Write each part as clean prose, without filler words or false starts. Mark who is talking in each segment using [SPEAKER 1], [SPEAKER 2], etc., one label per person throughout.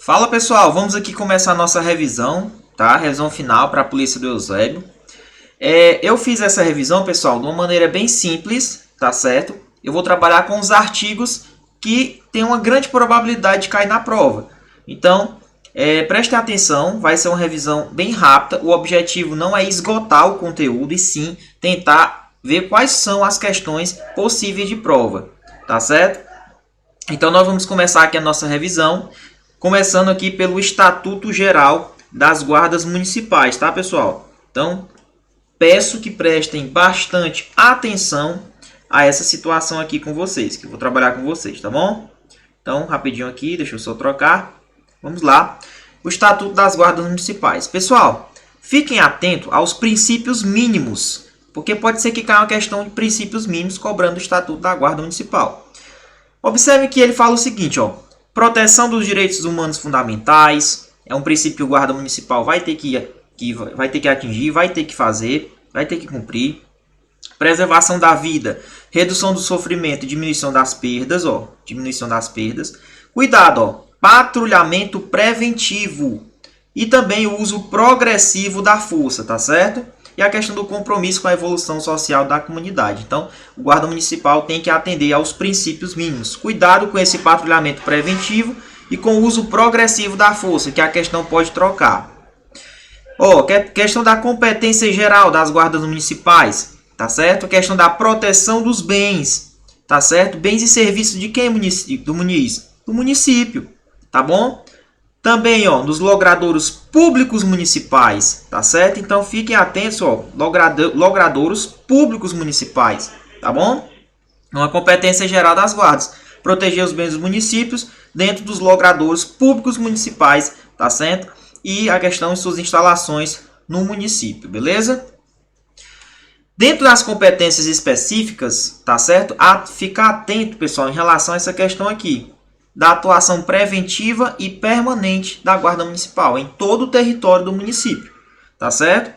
[SPEAKER 1] Fala pessoal, vamos aqui começar a nossa revisão, tá? Revisão final para a Polícia do Eusébio. Eu fiz essa revisão, pessoal, de uma maneira bem simples, tá certo? Eu vou trabalhar com os artigos que tem uma grande probabilidade de cair na prova. Então, prestem atenção, vai ser uma revisão bem rápida. O objetivo não é esgotar o conteúdo, e sim tentar ver quais são as questões possíveis de prova, tá certo? Então, nós vamos começar aqui a nossa revisão. Começando aqui pelo Estatuto Geral das Guardas Municipais, tá, pessoal? Então, peço que prestem bastante atenção a essa situação aqui com vocês, que eu vou trabalhar com vocês, tá bom? Então, rapidinho aqui, deixa eu só trocar. Vamos lá. O Estatuto das Guardas Municipais. Pessoal, fiquem atentos aos princípios mínimos, porque pode ser que caia uma questão de princípios mínimos cobrando o Estatuto da Guarda Municipal. Observe que ele fala o seguinte, ó. Proteção dos direitos humanos fundamentais. É um princípio que o guarda municipal vai ter que atingir, vai ter que fazer, vai ter que cumprir. Preservação da vida, redução do sofrimento e diminuição das perdas. Diminuição das perdas. Cuidado, patrulhamento preventivo. E também o uso progressivo da força, tá certo? E a questão do compromisso com a evolução social da comunidade. Então, o guarda municipal tem que atender aos princípios mínimos. Cuidado com esse patrulhamento preventivo e com o uso progressivo da força, que a questão pode trocar. Questão da competência geral das guardas municipais, tá certo? Questão da proteção dos bens, tá certo? Bens e serviços de quem? Do município, tá bom? Também, nos logradouros públicos municipais, tá certo? Então, fiquem atentos, logradouros públicos municipais, tá bom? Uma competência geral das guardas. Proteger os bens dos municípios dentro dos logradouros públicos municipais, tá certo? E a questão de suas instalações no município, beleza? Dentro das competências específicas, tá certo? Ficar atento, pessoal, em relação a essa questão aqui. Da atuação preventiva e permanente da Guarda Municipal em todo o território do município, tá certo?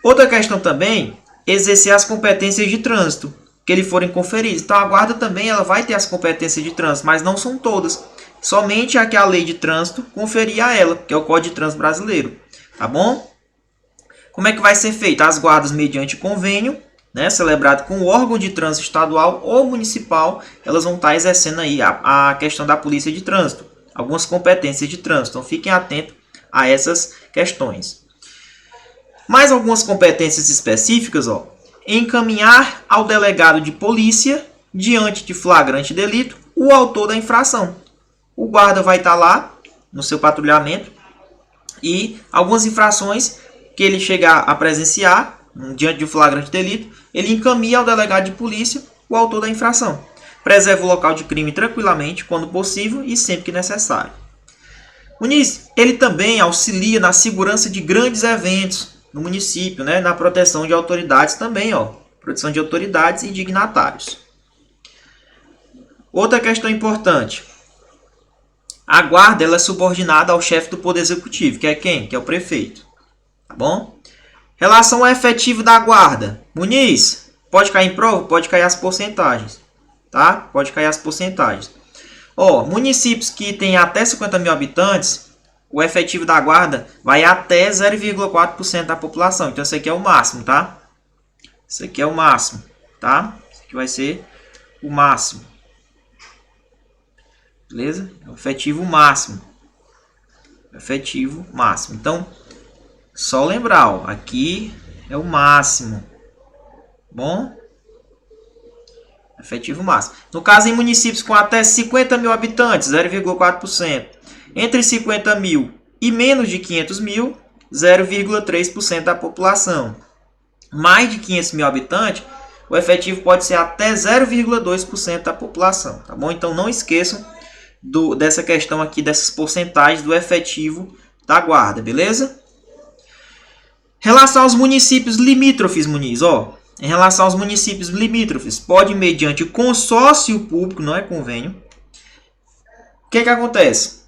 [SPEAKER 1] Outra questão também, exercer as competências de trânsito que lhe forem conferidas. Então, a Guarda também ela vai ter as competências de trânsito, mas não são todas. Somente a que a Lei de Trânsito conferia a ela, que é o Código de Trânsito Brasileiro, tá bom? Como é que vai ser feito? As guardas mediante convênio, celebrado com o órgão de trânsito estadual ou municipal, elas vão estar exercendo aí a questão da polícia de trânsito, algumas competências de trânsito. Então, fiquem atentos a essas questões. Mais algumas competências específicas, encaminhar ao delegado de polícia, diante de flagrante delito, o autor da infração. O guarda vai estar lá no seu patrulhamento e algumas infrações que ele chegar a presenciar, diante de um flagrante delito, ele encaminha ao delegado de polícia o autor da infração. Preserva o local de crime tranquilamente, quando possível e sempre que necessário. Ele também auxilia na segurança de grandes eventos no município, na proteção de autoridades também, proteção de autoridades e dignatários. Outra questão importante. A guarda ela é subordinada ao chefe do Poder Executivo, que é quem? Que é o prefeito. Tá bom? Relação ao efetivo da guarda. Muniz, pode cair em prova? Pode cair as porcentagens. Tá? Pode cair as porcentagens. Municípios que têm até 50 mil habitantes, o efetivo da guarda vai até 0,4% da população. Então, esse aqui é o máximo, tá? Esse aqui é o máximo, tá? Esse aqui vai ser o máximo. Beleza? É o efetivo máximo. Efetivo máximo. Então, só lembrar, aqui é o máximo. Bom? Efetivo máximo. No caso, em municípios com até 50 mil habitantes, 0,4%. Entre 50 mil e menos de 500 mil, 0,3% da população. Mais de 500 mil habitantes, o efetivo pode ser até 0,2% da população. Tá bom? Então, não esqueçam dessa questão aqui, dessas porcentagens do efetivo da guarda, beleza? Em relação aos municípios limítrofes, Muniz, em relação aos municípios limítrofes, pode mediante consórcio público, não é convênio. O que acontece?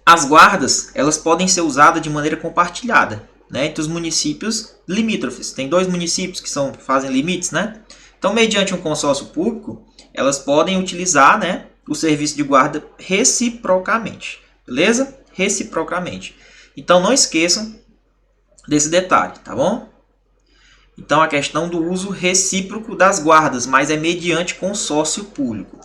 [SPEAKER 1] As guardas, elas podem ser usadas de maneira compartilhada, entre os municípios limítrofes. Tem 2 municípios que fazem limites, Então, mediante um consórcio público, elas podem utilizar, o serviço de guarda reciprocamente. beleza? Reciprocamente. Então não esqueçam desse detalhe, tá bom? Então a questão do uso recíproco das guardas, mas é mediante consórcio público.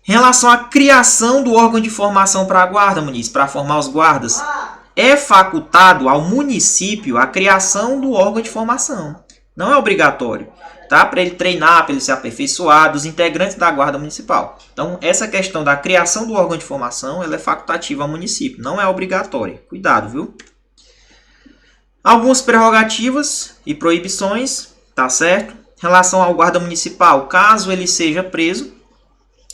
[SPEAKER 1] Em relação à criação do órgão de formação para a guarda, Muniz, para formar os guardas, é facultado ao município a criação do órgão de formação. Não é obrigatório, tá? Para ele treinar, para ele se aperfeiçoar dos integrantes da guarda municipal. Então, essa questão da criação do órgão de formação, ela é facultativa ao município, não é obrigatória. Cuidado, viu? Algumas prerrogativas e proibições, tá certo? Em relação ao guarda municipal, caso ele seja preso,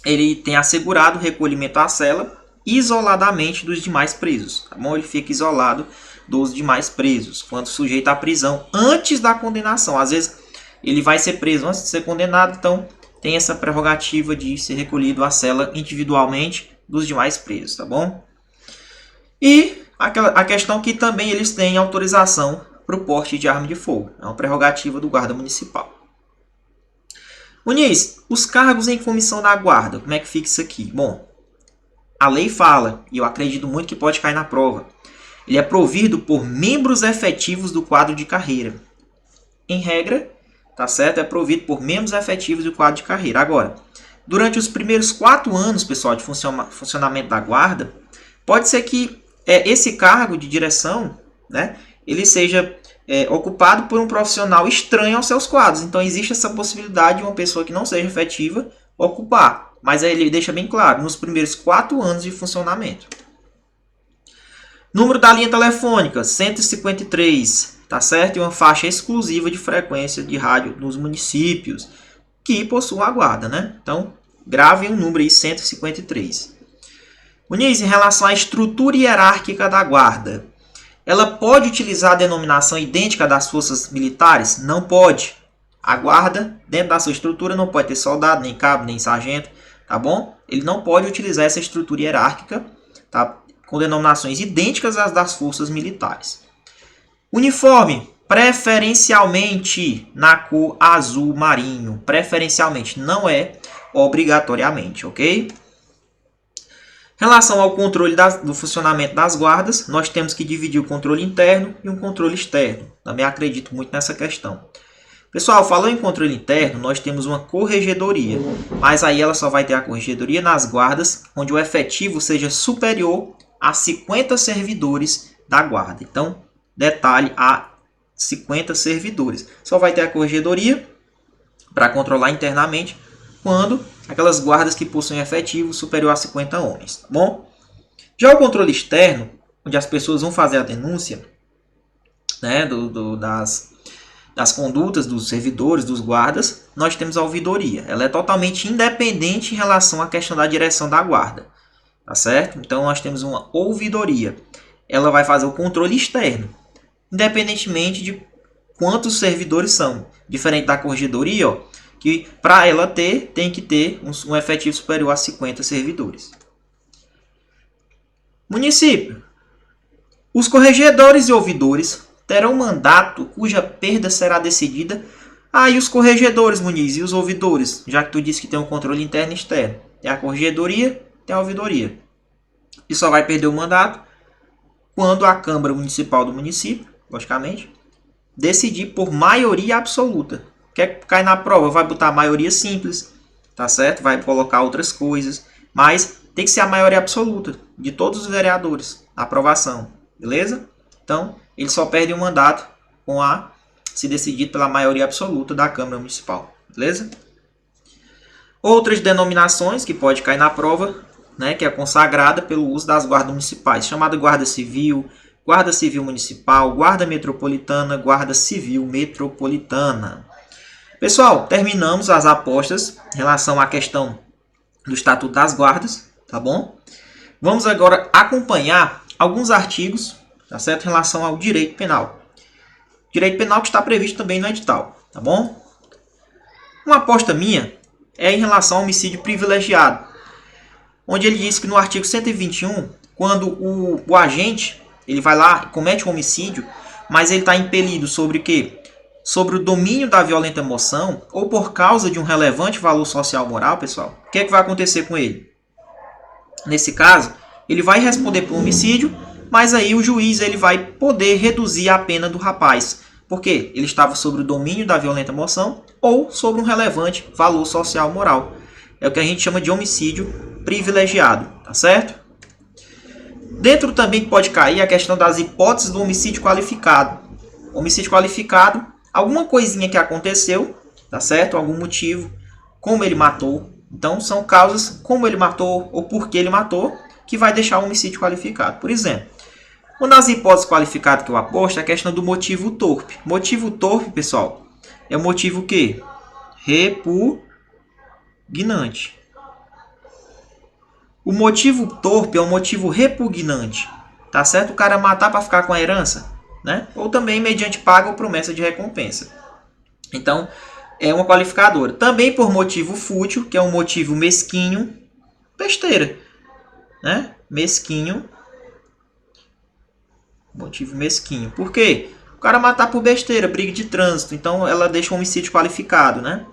[SPEAKER 1] ele tem assegurado o recolhimento à cela isoladamente dos demais presos, tá bom? Ele fica isolado dos demais presos, quando sujeito à prisão antes da condenação. Às vezes ele vai ser preso antes de ser condenado, então tem essa prerrogativa de ser recolhido à cela individualmente dos demais presos, tá bom? E a questão que também eles têm autorização para o porte de arma de fogo, é uma prerrogativa do guarda municipal. Muniz, os cargos em comissão da guarda, como é que fica isso aqui? Bom, a lei fala, e eu acredito muito que pode cair na prova, ele é provido por membros efetivos do quadro de carreira. Em regra, tá certo? É provido por membros efetivos do quadro de carreira. Agora, durante os primeiros 4 anos, pessoal, de funcionamento da guarda, pode ser que esse cargo de direção, né, ele seja ocupado por um profissional estranho aos seus quadros. Então, existe essa possibilidade de uma pessoa que não seja efetiva ocupar. Mas aí ele deixa bem claro, nos primeiros 4 anos de funcionamento. Número da linha telefônica, 153, tá certo? E uma faixa exclusiva de frequência de rádio nos municípios que possuem a guarda, né? Então, gravem o número aí, 153. Muniz, em relação à estrutura hierárquica da guarda, ela pode utilizar a denominação idêntica das forças militares? Não pode. A guarda, dentro da sua estrutura, não pode ter soldado, nem cabo, nem sargento, tá bom? Ele não pode utilizar essa estrutura hierárquica, tá? Com denominações idênticas às das forças militares. Uniforme, preferencialmente na cor azul marinho. Preferencialmente, não é obrigatoriamente, ok? Em relação ao controle do funcionamento das guardas, nós temos que dividir o controle interno e um controle externo. Também acredito muito nessa questão. Pessoal, falando em controle interno, nós temos uma corregedoria, mas aí ela só vai ter a corregedoria nas guardas onde o efetivo seja superior a 50 servidores da guarda. Então, detalhe, a 50 servidores. Só vai ter a corregedoria para controlar internamente quando aquelas guardas que possuem efetivo superior a 50 homens, tá bom? Já o controle externo, onde as pessoas vão fazer a denúncia, né, das condutas dos servidores, dos guardas, nós temos a ouvidoria. Ela é totalmente independente em relação à questão da direção da guarda, tá certo? Então nós temos uma ouvidoria. Ela vai fazer o controle externo, independentemente de quantos servidores são. Diferente da corregedoria, ó, que para ela tem que ter um efetivo superior a 50 servidores. Município. Os corregedores e ouvidores terão mandato cuja perda será decidida. E os corregedores, Muniz, e os ouvidores, já que tu disse que tem um controle interno e externo. Tem a corregedoria, tem a ouvidoria. E só vai perder o mandato quando a Câmara Municipal do município, logicamente, decidir por maioria absoluta. Quer cair na prova, vai botar maioria simples, tá certo? Vai colocar outras coisas, mas tem que ser a maioria absoluta de todos os vereadores, a aprovação, beleza? Então, ele só perde o mandato se decidir pela maioria absoluta da Câmara Municipal, beleza? Outras denominações que pode cair na prova, né, que é consagrada pelo uso das guardas municipais, chamada Guarda Civil Municipal, Guarda Metropolitana, Guarda Civil Metropolitana. Pessoal, terminamos as apostas em relação à questão do Estatuto das Guardas, tá bom? Vamos agora acompanhar alguns artigos, tá certo? Em relação ao direito penal. Direito penal que está previsto também no edital, tá bom? Uma aposta minha é em relação ao homicídio privilegiado, onde ele diz que no artigo 121, quando o agente ele vai lá e comete um homicídio, mas ele está impelido sobre o quê? Sobre o domínio da violenta emoção ou por causa de um relevante valor social moral, pessoal, o que é que vai acontecer com ele? Nesse caso, ele vai responder por homicídio, mas aí o juiz ele vai poder reduzir a pena do rapaz, porque ele estava sob o domínio da violenta moção ou sobre um relevante valor social moral. É o que a gente chama de homicídio privilegiado, tá certo? Dentro também pode cair a questão das hipóteses do homicídio qualificado. Homicídio qualificado, alguma coisinha que aconteceu, tá certo? Algum motivo, como ele matou. Então, são causas como ele matou ou por que ele matou, que vai deixar o homicídio qualificado. Por exemplo, uma das hipóteses qualificadas que eu aposto é a questão do motivo torpe. Motivo torpe, pessoal, é o motivo que? Repugnante. O motivo torpe é um motivo repugnante. Tá certo? O cara matar para ficar com a herança, né? Ou também mediante paga ou promessa de recompensa. Então, é uma qualificadora. Também por motivo fútil, que é um motivo mesquinho, besteira, né? Mesquinho. Motivo mesquinho. Por quê? O cara matar por besteira, briga de trânsito. Então, ela deixa um homicídio qualificado, né?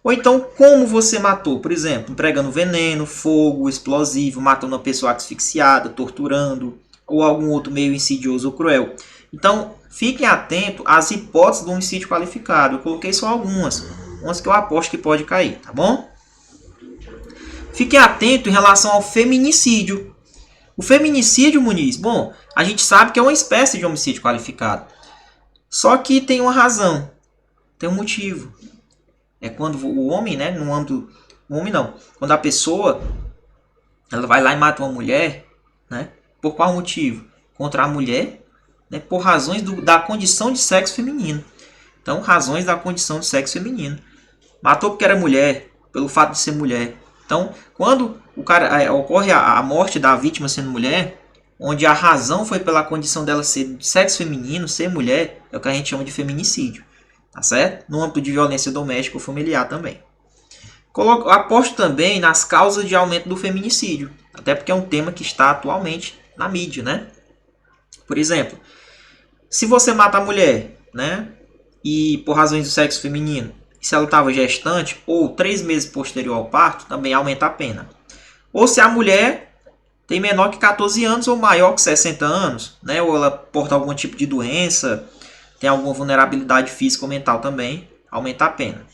[SPEAKER 1] Ou então, como você matou? Por exemplo, empregando veneno, fogo, explosivo, matando uma pessoa asfixiada, torturando, ou algum outro meio insidioso ou cruel. Então, fiquem atentos às hipóteses do homicídio qualificado. Eu coloquei só algumas. Umas que eu aposto que pode cair, tá bom? Fiquem atentos em relação ao feminicídio. O feminicídio, Muniz, bom, a gente sabe que é uma espécie de homicídio qualificado. Só que tem uma razão, tem um motivo. É quando o homem, né, no âmbito... O homem não. Quando a pessoa, ela vai lá e mata uma mulher, né? Por qual motivo? Contra a mulher, né, por razões da condição de sexo feminino. Então, razões da condição de sexo feminino. Matou porque era mulher, pelo fato de ser mulher. Então, quando ocorre a morte da vítima sendo mulher, onde a razão foi pela condição dela ser de sexo feminino, ser mulher, é o que a gente chama de feminicídio. Tá certo? No âmbito de violência doméstica ou familiar também. Aposto também nas causas de aumento do feminicídio. Até porque é um tema que está atualmente na mídia, né? Por exemplo, se você mata a mulher, né? E por razões do sexo feminino, se ela estava gestante ou 3 meses posterior ao parto, também aumenta a pena. Ou se a mulher tem menor que 14 anos ou maior que 60 anos, né? Ou ela porta algum tipo de doença, tem alguma vulnerabilidade física ou mental também, aumenta a pena.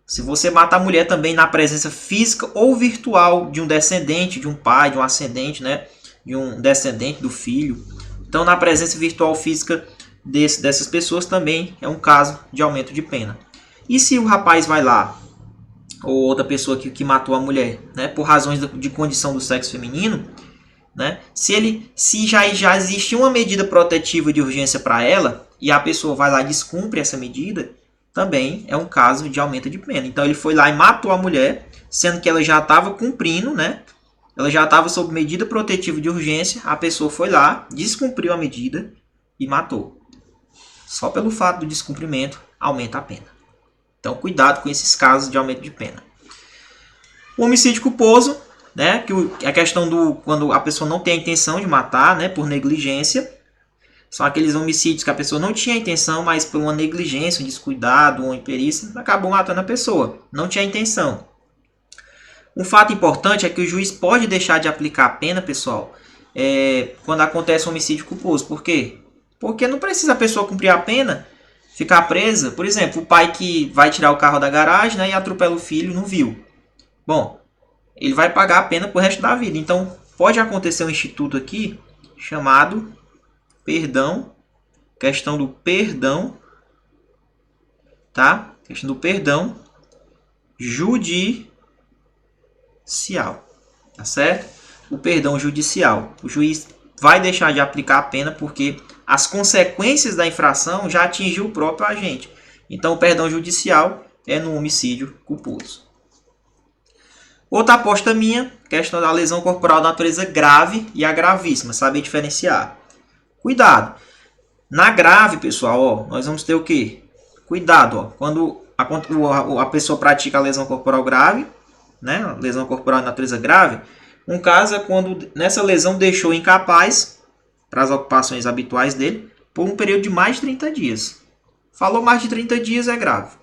[SPEAKER 1] Se você mata a mulher também na presença física ou virtual de um descendente, de um pai, de um ascendente, né? De um descendente do filho. Então, na presença virtual física dessas pessoas também é um caso de aumento de pena. E se o rapaz vai lá, ou outra pessoa que matou a mulher, né? Por razões de condição do sexo feminino, né? Se já existe uma medida protetiva de urgência para ela, e a pessoa vai lá e descumpre essa medida, também é um caso de aumento de pena. Então ele foi lá e matou a mulher, sendo que ela já estava cumprindo, né? Ela já estava sob medida protetiva de urgência, a pessoa foi lá, descumpriu a medida e matou. Só pelo fato do descumprimento aumenta a pena. Então cuidado com esses casos de aumento de pena. O homicídio culposo, né? Que a questão do quando a pessoa não tem a intenção de matar, né? Por negligência. São aqueles homicídios que a pessoa não tinha intenção, mas por uma negligência, um descuidado, uma imperícia, acabou matando a pessoa. Não tinha intenção. Um fato importante é que o juiz pode deixar de aplicar a pena, pessoal, quando acontece um homicídio culposo. Por quê? Porque não precisa a pessoa cumprir a pena, ficar presa. Por exemplo, o pai que vai tirar o carro da garagem, né, e atropela o filho, não viu. Bom, ele vai pagar a pena pro resto da vida. Então, pode acontecer um instituto aqui chamado perdão, questão do perdão, tá? Questão do perdão judicial, tá certo? O perdão judicial. O juiz vai deixar de aplicar a pena porque as consequências da infração já atingiu o próprio agente. Então, o perdão judicial é no homicídio culposo. Outra aposta minha, questão da lesão corporal de natureza grave e a gravíssima, saber diferenciar. Cuidado. Na grave, pessoal, ó, nós vamos ter o quê? Cuidado, ó, quando a pessoa pratica a lesão corporal grave, né? Lesão corporal de natureza grave. Um caso é quando nessa lesão deixou incapaz para as ocupações habituais dele por um período de mais de 30 dias. Falou mais de 30 dias é grave.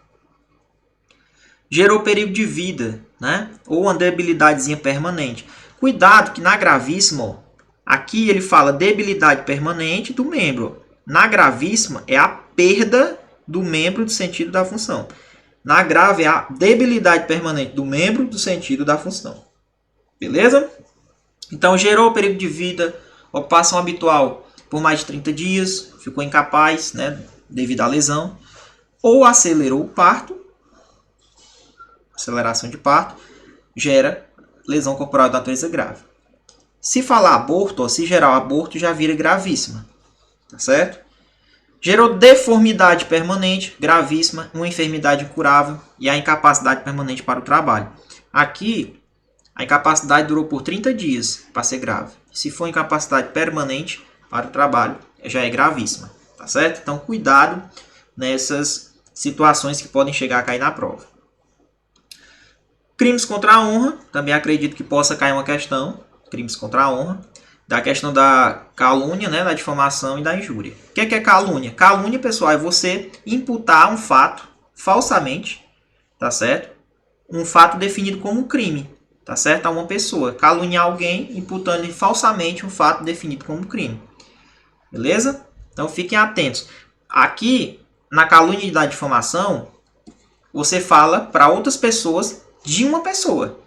[SPEAKER 1] Gerou perigo de vida, né? Ou uma debilidadezinha permanente. Cuidado que na gravíssima, ó, aqui ele fala debilidade permanente do membro. Na gravíssima é a perda do membro do sentido da função. Na grave é a debilidade permanente do membro do sentido da função. Beleza? Então, gerou perigo de vida, ocupação habitual por mais de 30 dias, ficou incapaz, né, devido à lesão, ou acelerou o parto, aceleração de parto, gera lesão corporal de natureza grave. Se falar aborto, ou se gerar o aborto, já vira gravíssima. Tá certo? Gerou deformidade permanente, gravíssima, uma enfermidade incurável e a incapacidade permanente para o trabalho. Aqui, a incapacidade durou por 30 dias para ser grave. Se for incapacidade permanente para o trabalho, já é gravíssima. Tá certo? Então, cuidado nessas situações que podem chegar a cair na prova. Crimes contra a honra, também acredito que possa cair uma questão. Crimes contra a honra. Da questão da calúnia, né, da difamação e da injúria. O que é calúnia? Calúnia, pessoal, é você imputar um fato falsamente, tá certo? Um fato definido como um crime, tá certo? A uma pessoa. Caluniar alguém imputando-lhe falsamente um fato definido como um crime. Beleza? Então fiquem atentos. Aqui, na calúnia e da difamação, você fala para outras pessoas de uma pessoa.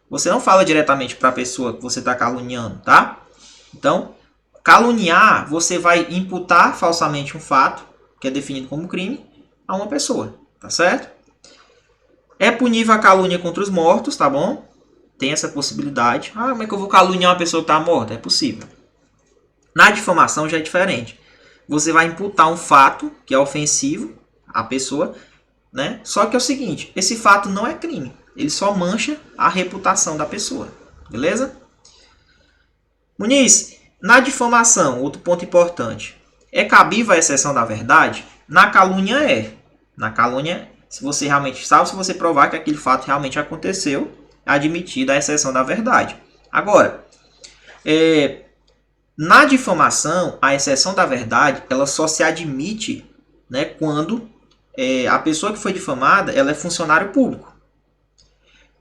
[SPEAKER 1] Você não fala diretamente para a pessoa que você está caluniando, tá? Então, caluniar, você vai imputar falsamente um fato, que é definido como crime, a uma pessoa, tá certo? É punível a calúnia contra os mortos, tá bom? Tem essa possibilidade. Ah, como é que eu vou caluniar uma pessoa que está morta? É possível. Na difamação já é diferente. Você vai imputar um fato, que é ofensivo à pessoa, né? Só que é o seguinte, esse fato não é crime. Ele só mancha a reputação da pessoa, beleza? Muniz, na difamação, outro ponto importante. É cabível a exceção da verdade? Na calúnia é. Na calúnia, se você realmente sabe, se você provar que aquele fato realmente aconteceu, é admitida a exceção da verdade. Agora, na difamação, a exceção da verdade, ela só se admite, né, quando a pessoa que foi difamada, ela é funcionário público.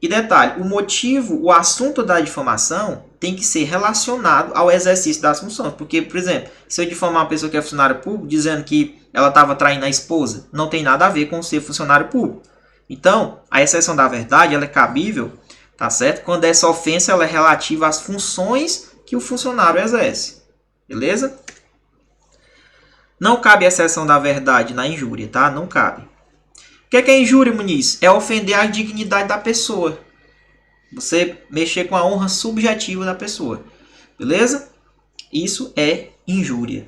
[SPEAKER 1] E detalhe, o motivo, o assunto da difamação tem que ser relacionado ao exercício das funções. Porque, por exemplo, se eu difamar uma pessoa que é funcionário público, dizendo que ela estava traindo a esposa, não tem nada a ver com ser funcionário público. Então, a exceção da verdade, ela é cabível, tá certo? Quando essa ofensa ela é relativa às funções que o funcionário exerce. Beleza? Não cabe a exceção da verdade na injúria, tá? Não cabe. O que é injúria, Muniz? É ofender a dignidade da pessoa. Você mexer com a honra subjetiva da pessoa. Beleza? Isso é injúria.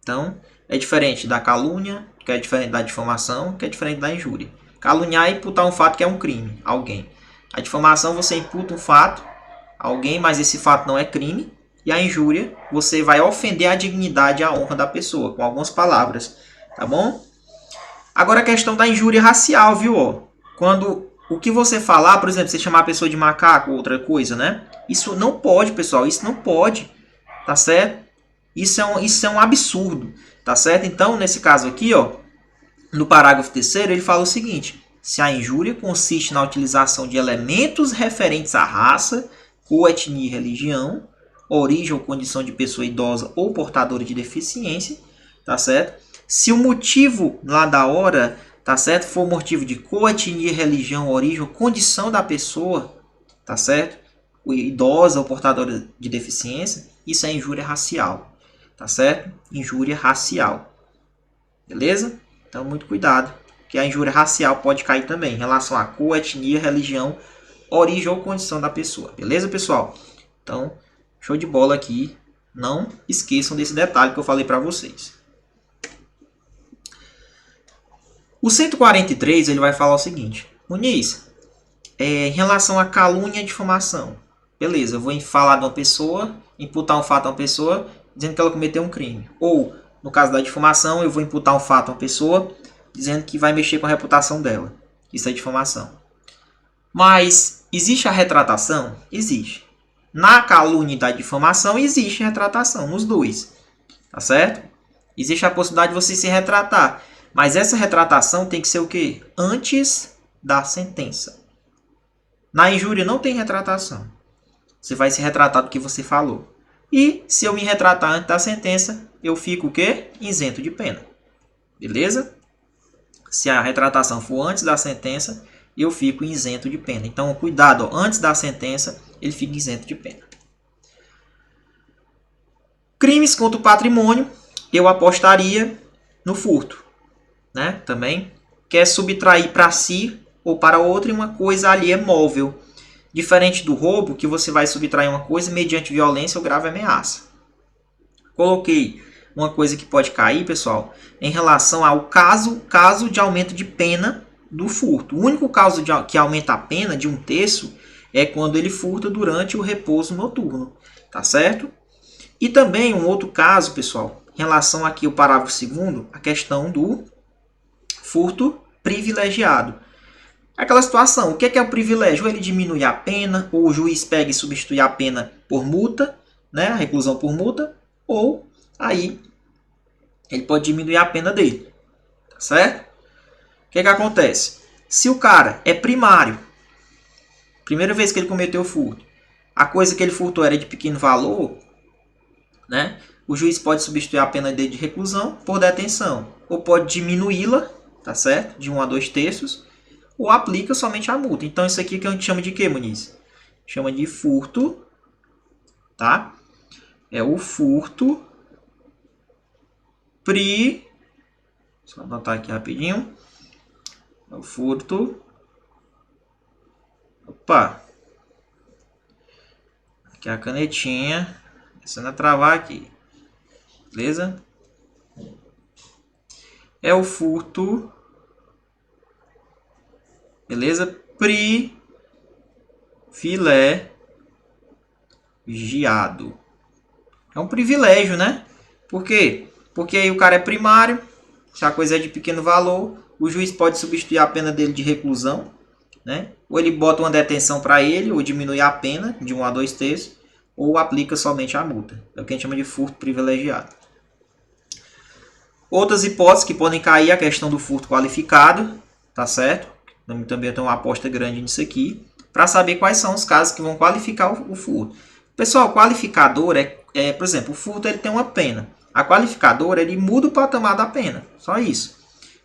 [SPEAKER 1] Então, é diferente da calúnia, que é diferente da difamação, que é diferente da injúria. Caluniar é imputar um fato que é um crime a alguém. A difamação, você imputa um fato a alguém, mas esse fato não é crime. E a injúria, você vai ofender a dignidade e a honra da pessoa, com algumas palavras. Tá bom? Agora a questão da injúria racial, viu? Ó? Quando o que você falar, por exemplo, você chamar a pessoa de macaco ou outra coisa, né? Isso não pode, pessoal. Isso não pode. Tá certo? Isso é um absurdo. Tá certo? Então, nesse caso aqui, ó, no parágrafo 3º, ele fala o seguinte. Se a injúria consiste na utilização de elementos referentes à raça, cor, etnia e religião, origem ou condição de pessoa idosa ou portadora de deficiência, tá certo? Se o motivo lá da hora, tá certo, for motivo de cor, etnia, religião, origem ou condição da pessoa, tá certo? O idosa ou portadora de deficiência, isso é injúria racial, tá certo? Injúria racial. Beleza? Então, muito cuidado, que a injúria racial pode cair também em relação a cor, etnia, religião, origem ou condição da pessoa. Beleza, pessoal? Então, show de bola aqui. Não esqueçam desse detalhe que eu falei para vocês. O 143 ele vai falar o seguinte. Muniz, em relação a calúnia e difamação. Beleza, eu vou falar de uma pessoa, imputar um fato a uma pessoa, dizendo que ela cometeu um crime. Ou, no caso da difamação, eu vou imputar um fato a uma pessoa, dizendo que vai mexer com a reputação dela. Isso é difamação. Mas, existe a retratação? Existe. Na calúnia e da difamação, existe retratação, nos dois. Tá certo? Existe a possibilidade de você se retratar. Mas essa retratação tem que ser o quê? Antes da sentença. Na injúria não tem retratação. Você vai se retratar do que você falou. E se eu me retratar antes da sentença, eu fico o quê? Isento de pena. Beleza? Se a retratação for antes da sentença, eu fico isento de pena. Então, cuidado, ó, antes da sentença, ele fica isento de pena. Crimes contra o patrimônio, eu apostaria no furto, né? Também quer subtrair para si ou para outra uma coisa alheia móvel. Diferente do roubo, que você vai subtrair uma coisa mediante violência ou grave ameaça. Coloquei uma coisa que pode cair, pessoal, em relação ao caso de aumento de pena do furto. O único caso que aumenta a pena de 1/3 é quando ele furta durante o repouso noturno, tá certo? E também um outro caso, pessoal, em relação aqui ao parágrafo 2º, a questão do furto privilegiado. Aquela situação, o que é o privilégio? Ou ele diminui a pena, ou o juiz pega e substitui a pena por multa, né? A reclusão por multa, ou aí ele pode diminuir a pena dele, tá certo? O que acontece? Se o cara é primário, primeira vez que ele cometeu furto, a coisa que ele furtou era de pequeno valor, né? O juiz pode substituir a pena dele de reclusão por detenção, ou pode diminuí-la, tá certo? De 1 a 2/3, ou aplica somente a multa. Então isso aqui que a gente chama de quê, Muniz? Chama de furto, tá? É o furto só anotar aqui rapidinho. É o furto. Opa! Aqui é a canetinha. Começando a travar aqui. Beleza? É o furto. Beleza? Privilegiado. É um privilégio, né? Por quê? Porque aí o cara é primário, se a coisa é de pequeno valor, o juiz pode substituir a pena dele de reclusão, né? Ou ele bota uma detenção para ele, ou diminui a pena de 1 a 2/3, ou aplica somente a multa. É o que a gente chama de furto privilegiado. Outras hipóteses que podem cair, a questão do furto qualificado, tá certo? Também tem uma aposta grande nisso aqui, para saber quais são os casos que vão qualificar o furto. Pessoal, qualificador por exemplo, o furto ele tem uma pena. A qualificadora ele muda o patamar da pena. Só isso.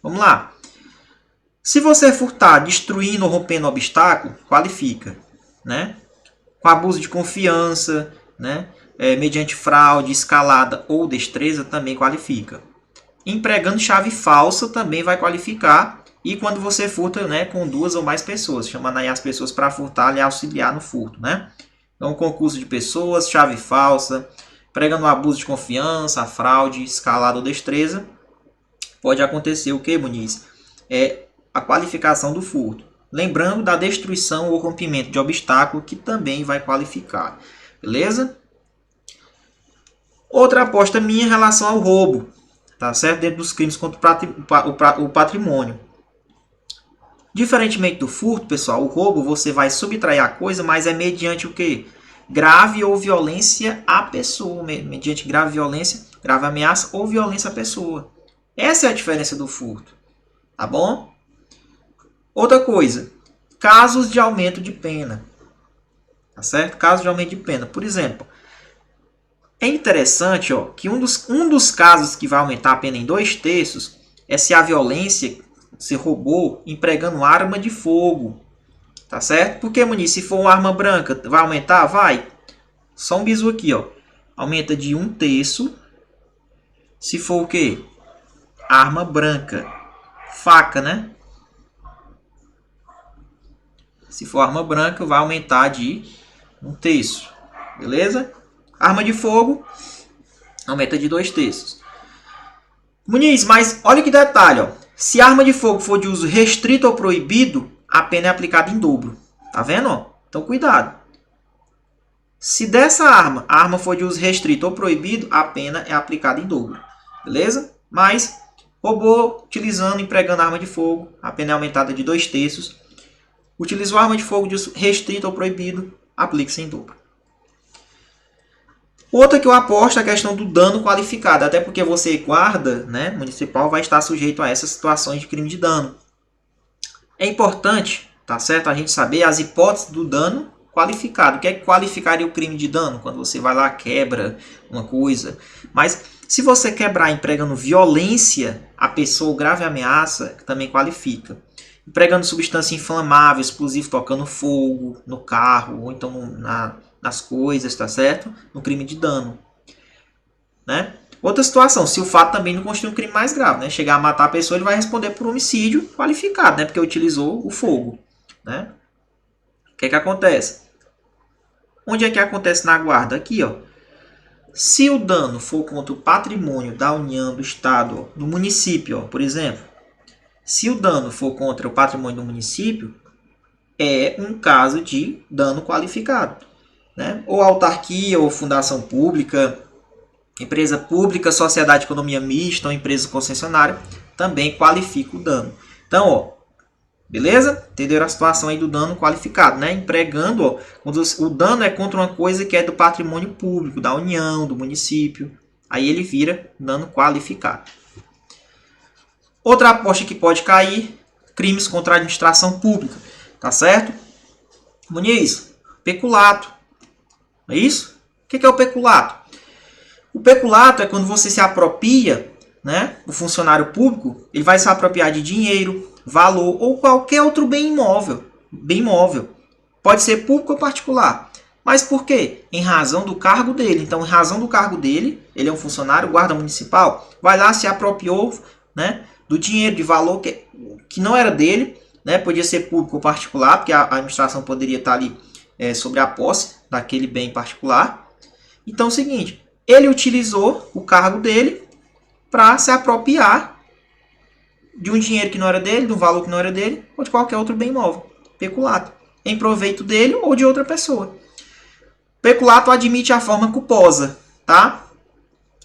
[SPEAKER 1] Vamos lá. Se você furtar destruindo ou rompendo obstáculo, qualifica, né? Com abuso de confiança, né? Mediante fraude, escalada ou destreza também qualifica. Empregando chave falsa também vai qualificar. E quando você furta, né, com 2 ou mais pessoas, chamando aí as pessoas para furtar e auxiliar no furto, né? Então, concurso de pessoas, chave falsa, pregando abuso de confiança, a fraude, escalada ou destreza, pode acontecer o que, Muniz? É a qualificação do furto. Lembrando da destruição ou rompimento de obstáculo, que também vai qualificar. Beleza? Outra aposta minha em relação ao roubo, tá certo? Dentro dos crimes contra o patrimônio. Diferentemente do furto, pessoal, o roubo você vai subtrair a coisa, mas é mediante o quê? Grave ou violência à pessoa, mediante grave violência, grave ameaça ou violência à pessoa. Essa é a diferença do furto, tá bom? Outra coisa, casos de aumento de pena, tá certo? Casos de aumento de pena, por exemplo, é interessante, ó, que um dos casos que vai aumentar a pena em 2/3 é se a violência se roubou empregando arma de fogo. Tá certo? Porque, Muniz, se for uma arma branca, vai aumentar? Vai. Só um bizu aqui, ó. Aumenta de 1/3. Se for o quê? Arma branca. Faca, né? Se for arma branca, vai aumentar de 1/3. Beleza? Arma de fogo, aumenta de 2/3. Muniz, mas olha que detalhe, ó. Se a arma de fogo for de uso restrito ou proibido, a pena é aplicada em dobro. Tá vendo? Ó? Então, cuidado. Se dessa arma, a arma for de uso restrito ou proibido, a pena é aplicada em dobro. Beleza? Mas, roubou, utilizando, empregando arma de fogo, a pena é aumentada de 2/3. Utilizou arma de fogo de uso restrito ou proibido, aplica-se em dobro. Outra que eu aposto é a questão do dano qualificado, até porque você, guarda, né, municipal, vai estar sujeito a essas situações de crime de dano. É importante, tá certo, a gente saber as hipóteses do dano qualificado. O que é que qualificaria o crime de dano? Quando você vai lá, quebra uma coisa. Mas se você quebrar empregando violência à pessoa ou grave ameaça, também qualifica. Empregando substância inflamável, explosivo, tocando fogo no carro, ou então nas coisas, tá certo? No crime de dano. Né? Outra situação, se o fato também não constitui um crime mais grave, né? Chegar a matar a pessoa, ele vai responder por homicídio qualificado, né? Porque utilizou o fogo. Né? O que é que acontece? Onde é que acontece na guarda? Aqui, ó. Se o dano for contra o patrimônio da União, do Estado, do município, ó, por exemplo, se o dano for contra o patrimônio do município, é um caso de dano qualificado. Né? Ou autarquia, ou fundação pública, empresa pública, sociedade de economia mista, ou empresa concessionária, também qualifica o dano. Então, ó, beleza? Entenderam a situação aí do dano qualificado, né? Empregando, ó, quando o dano é contra uma coisa que é do patrimônio público, da União, do município, aí ele vira dano qualificado. Outra aposta que pode cair, crimes contra a administração pública, tá certo? Muniz, peculato, não é isso? O que é o peculato? O peculato é quando você se apropria, né? O funcionário público, ele vai se apropriar de dinheiro, valor ou qualquer outro bem imóvel. Bem imóvel. Pode ser público ou particular. Mas por quê? Em razão do cargo dele. Então, em razão do cargo dele, ele é um funcionário, guarda municipal, vai lá, se apropriou, né, do dinheiro, de valor que não era dele, né? Podia ser público ou particular, porque a administração poderia estar ali sobre a posse daquele bem particular. Então é o seguinte, ele utilizou o cargo dele para se apropriar de um dinheiro que não era dele, de um valor que não era dele, ou de qualquer outro bem imóvel. Peculato. Em proveito dele ou de outra pessoa. Peculato admite a forma culposa, tá?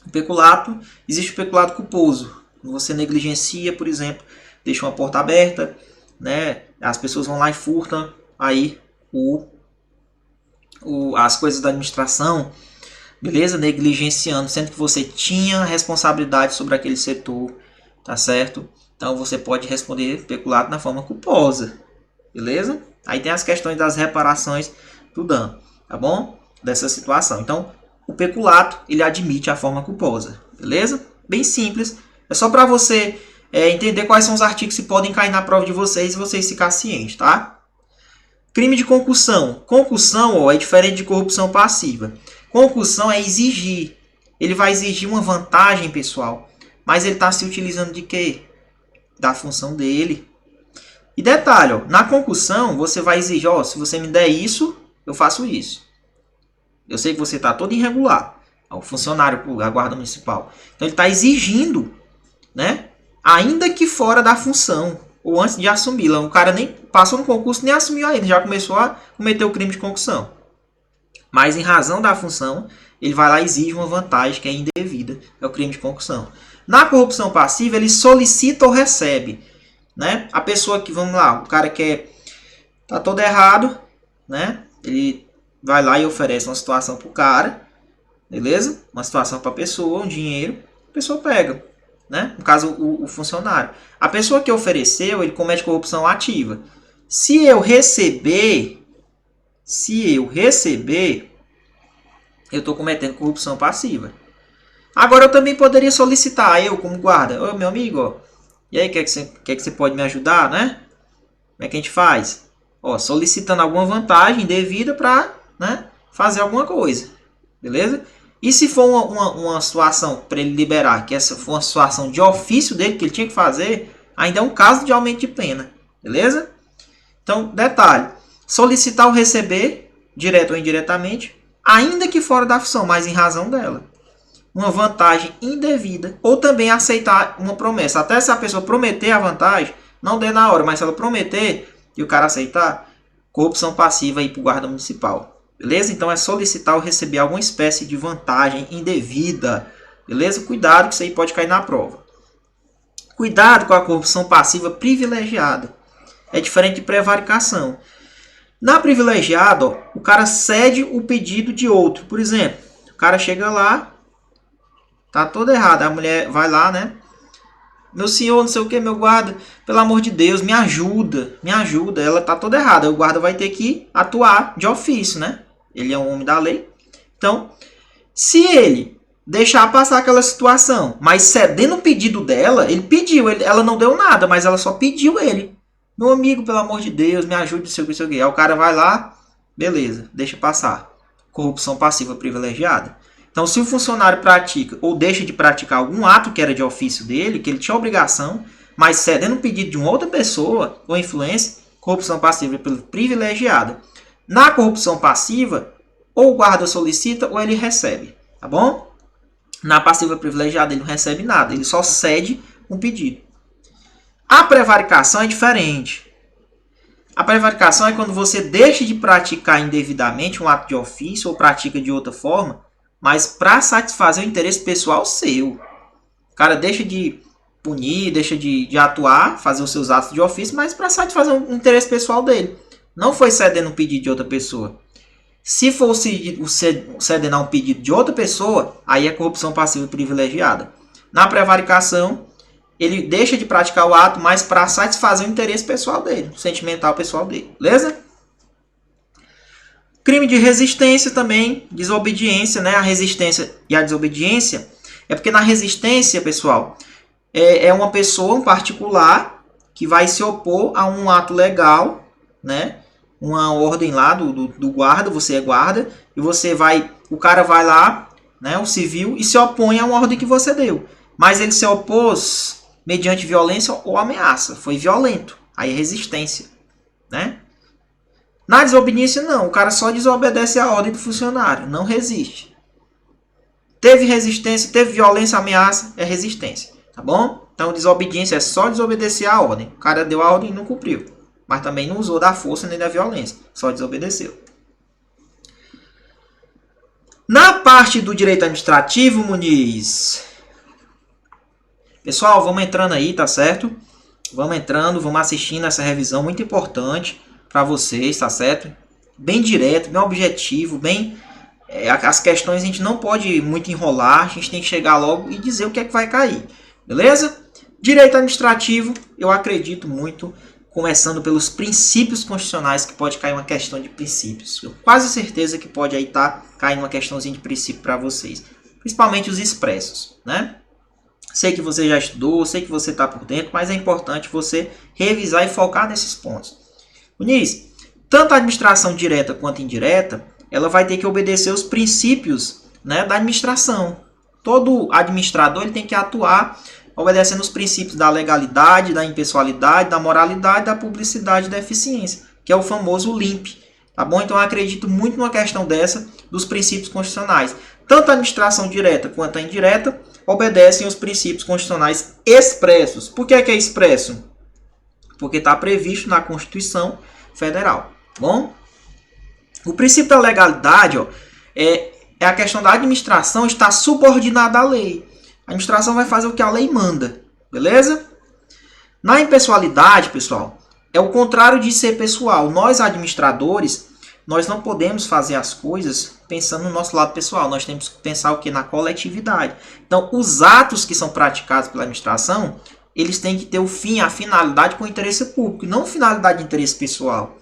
[SPEAKER 1] O peculato, existe o peculato culposo. Você negligencia, por exemplo, deixa uma porta aberta, né? As pessoas vão lá e furtam aí as coisas da administração, beleza? Negligenciando, sendo que você tinha responsabilidade sobre aquele setor, tá certo? Então você pode responder peculato na forma culposa, beleza? Aí tem as questões das reparações do dano, tá bom? Dessa situação. Então, o peculato, ele admite a forma culposa, beleza? Bem simples. É só para você entender quais são os artigos que podem cair na prova de vocês e vocês ficarem cientes, tá? Crime de concussão. Concussão, ó, é diferente de corrupção passiva. Concussão é exigir. Ele vai exigir uma vantagem, pessoal. Mas ele está se utilizando de quê? Da função dele. E detalhe, ó, na concussão, você vai exigir, ó, se você me der isso, eu faço isso. Eu sei que você está todo irregular. O funcionário da guarda municipal. Então ele está exigindo, né? Ainda que fora da função. Ou antes de assumi-la. O cara nem passou no concurso, nem assumiu ainda. Já começou a cometer o crime de concussão. Mas em razão da função, ele vai lá e exige uma vantagem que é indevida. É o crime de concussão. Na corrupção passiva, ele solicita ou recebe. Né? A pessoa que, vamos lá, o cara quer... Tá todo errado, né? Ele vai lá e oferece uma situação pro cara. Beleza? Uma situação para a pessoa, um dinheiro. A pessoa pega. Né? No caso, o funcionário. A pessoa que ofereceu, ele comete corrupção ativa. Se eu receber, eu estou cometendo corrupção passiva. Agora, eu também poderia solicitar, eu como guarda, ô meu amigo, ó, e aí, quer que você pode me ajudar, né? Como é que a gente faz? Ó, solicitando alguma vantagem devida para, né, fazer alguma coisa. Beleza? E se for uma situação para ele liberar, que essa for uma situação de ofício dele, que ele tinha que fazer, ainda é um caso de aumento de pena. Beleza? Então, detalhe. Solicitar ou receber, direto ou indiretamente, ainda que fora da função, mas em razão dela. Uma vantagem indevida. Ou também aceitar uma promessa. Até se a pessoa prometer a vantagem, não dê na hora, mas se ela prometer e o cara aceitar, corrupção passiva aí para o guarda municipal. Beleza? Então é solicitar ou receber alguma espécie de vantagem indevida. Beleza? Cuidado que isso aí pode cair na prova. Cuidado com a corrupção passiva privilegiada. É diferente de prevaricação. Na privilegiada, ó, o cara cede o pedido de outro. Por exemplo, o cara chega lá, tá todo errado. A mulher vai lá, né? Meu senhor, não sei o que, meu guarda, pelo amor de Deus, me ajuda, ela tá toda errada. O guarda vai ter que atuar de ofício, né? Ele é um homem da lei. Então, se ele deixar passar aquela situação, mas cedendo o pedido dela, ele pediu, ela não deu nada, mas ela só pediu ele. Meu amigo, pelo amor de Deus, me ajude, não sei o que. Aí o cara vai lá, beleza, deixa passar. Corrupção passiva privilegiada. Então, se o funcionário pratica ou deixa de praticar algum ato que era de ofício dele, que ele tinha obrigação, mas cedendo o pedido de uma outra pessoa ou influência, corrupção passiva privilegiada. Na corrupção passiva, ou o guarda solicita ou ele recebe, tá bom? Na passiva privilegiada ele não recebe nada, ele só cede um pedido. A prevaricação é diferente. A prevaricação é quando você deixa de praticar indevidamente um ato de ofício ou pratica de outra forma, mas para satisfazer o interesse pessoal seu. O cara deixa de punir, deixa de atuar, fazer os seus atos de ofício, mas para satisfazer o interesse pessoal dele. Não foi cedendo um pedido de outra pessoa. Se for cedendo a um pedido de outra pessoa, aí é corrupção passiva privilegiada. Na prevaricação, ele deixa de praticar o ato, mas para satisfazer o interesse pessoal dele, o sentimental pessoal dele. Beleza? Crime de resistência também, desobediência, né? A resistência e a desobediência é porque na resistência, pessoal, é uma pessoa, um particular, que vai se opor a um ato legal, né? Uma ordem lá do guarda, você é guarda, e o cara vai lá, né? O civil, e se opõe a uma ordem que você deu. Mas ele se opôs mediante violência ou ameaça, foi violento, aí é resistência, né? Na desobediência, não. O cara só desobedece a ordem do funcionário. Não resiste. Teve resistência, teve violência, ameaça, é resistência. Tá bom? Então, desobediência é só desobedecer a ordem. O cara deu a ordem e não cumpriu. Mas também não usou da força nem da violência. Só desobedeceu. Na parte do direito administrativo, Muniz. Pessoal, vamos entrando aí, tá certo? Vamos entrando, vamos assistindo essa revisão muito importante para vocês, tá certo? Bem direto, bem objetivo, bem... as questões a gente não pode muito enrolar, a gente tem que chegar logo e dizer o que é que vai cair, beleza? Direito administrativo, eu acredito muito, começando pelos princípios constitucionais, que pode cair uma questão de princípios. Eu quase certeza que pode aí estar caindo uma questãozinha de princípio para vocês, principalmente os expressos, né? Sei que você já estudou, sei que você está por dentro, mas é importante você revisar e focar nesses pontos. Muniz, tanto a administração direta quanto indireta, ela vai ter que obedecer os princípios, né, da administração. Todo administrador ele tem que atuar obedecendo os princípios da legalidade, da impessoalidade, da moralidade, da publicidade e da eficiência, que é o famoso LIMP. Tá bom? Então eu acredito muito numa questão dessa dos princípios constitucionais. Tanto a administração direta quanto a indireta obedecem os princípios constitucionais expressos. Por que é expresso? Porque está previsto na Constituição Federal. Bom? O princípio da legalidade, ó, é a questão da administração estar subordinada à lei. A administração vai fazer o que a lei manda. Beleza? Na impessoalidade, pessoal, é o contrário de ser pessoal. Nós, administradores, nós não podemos fazer as coisas pensando no nosso lado pessoal. Nós temos que pensar o que? Na coletividade. Então, os atos que são praticados pela administração, eles têm que ter o fim, a finalidade com o interesse público, não finalidade de interesse pessoal.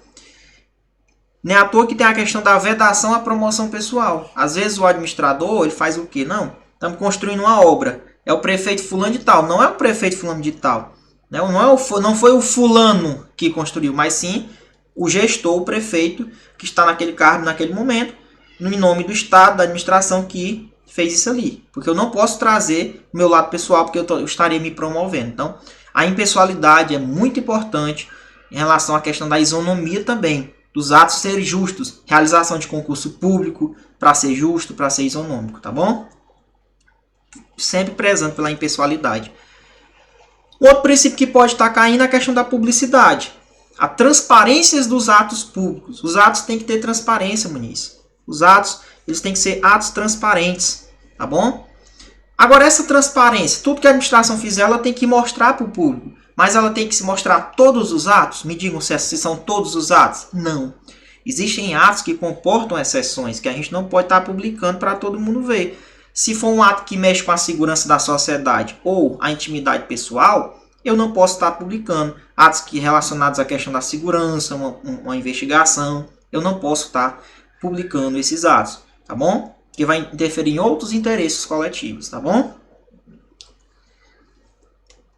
[SPEAKER 1] Nem à toa que tem a questão da vedação à promoção pessoal. Às vezes o administrador, ele faz o quê? Não, estamos construindo uma obra. É o prefeito fulano de tal. Não é o prefeito fulano de tal. Não foi o fulano que construiu, mas sim o gestor, o prefeito, que está naquele cargo naquele momento, em nome do Estado, da administração que fez isso ali. Porque eu não posso trazer o meu lado pessoal, porque eu estaria me promovendo. Então, a impessoalidade é muito importante em relação à questão da isonomia também, dos atos serem justos, realização de concurso público para ser justo, para ser isonômico, tá bom? Sempre prezando pela impessoalidade. Outro princípio que pode estar caindo é a questão da publicidade. A transparência dos atos públicos. Os atos têm que ter transparência, Muniz. Os atos, eles têm que ser atos transparentes, tá bom? Agora, essa transparência, tudo que a administração fizer, ela tem que mostrar para o público. Mas ela tem que se mostrar todos os atos? Me digam se são todos os atos. Não. Existem atos que comportam exceções, que a gente não pode estar publicando para todo mundo ver. Se for um ato que mexe com a segurança da sociedade ou a intimidade pessoal, eu não posso estar publicando. Atos que relacionados à questão da segurança, uma investigação, eu não posso estar publicando esses atos, tá bom? Que vai interferir em outros interesses coletivos, tá bom?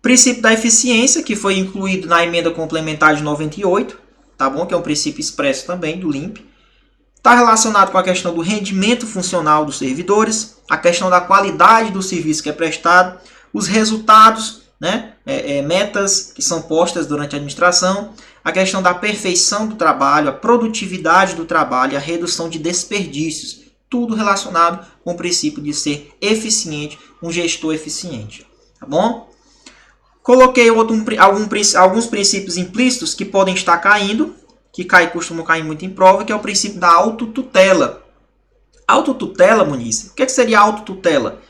[SPEAKER 1] Princípio da eficiência, que foi incluído na emenda complementar de 98, tá bom? Que é um princípio expresso também do LIMP. Está relacionado com a questão do rendimento funcional dos servidores, a questão da qualidade do serviço que é prestado, os resultados, né? Metas que são postas durante a administração, a questão da perfeição do trabalho, a produtividade do trabalho, a redução de desperdícios, tudo relacionado com o princípio de ser eficiente, um gestor eficiente, tá bom? Coloquei alguns princípios implícitos que podem estar caindo, que costumam cair muito em prova, que é o princípio da autotutela. Autotutela, Muniz, o que seria autotutela?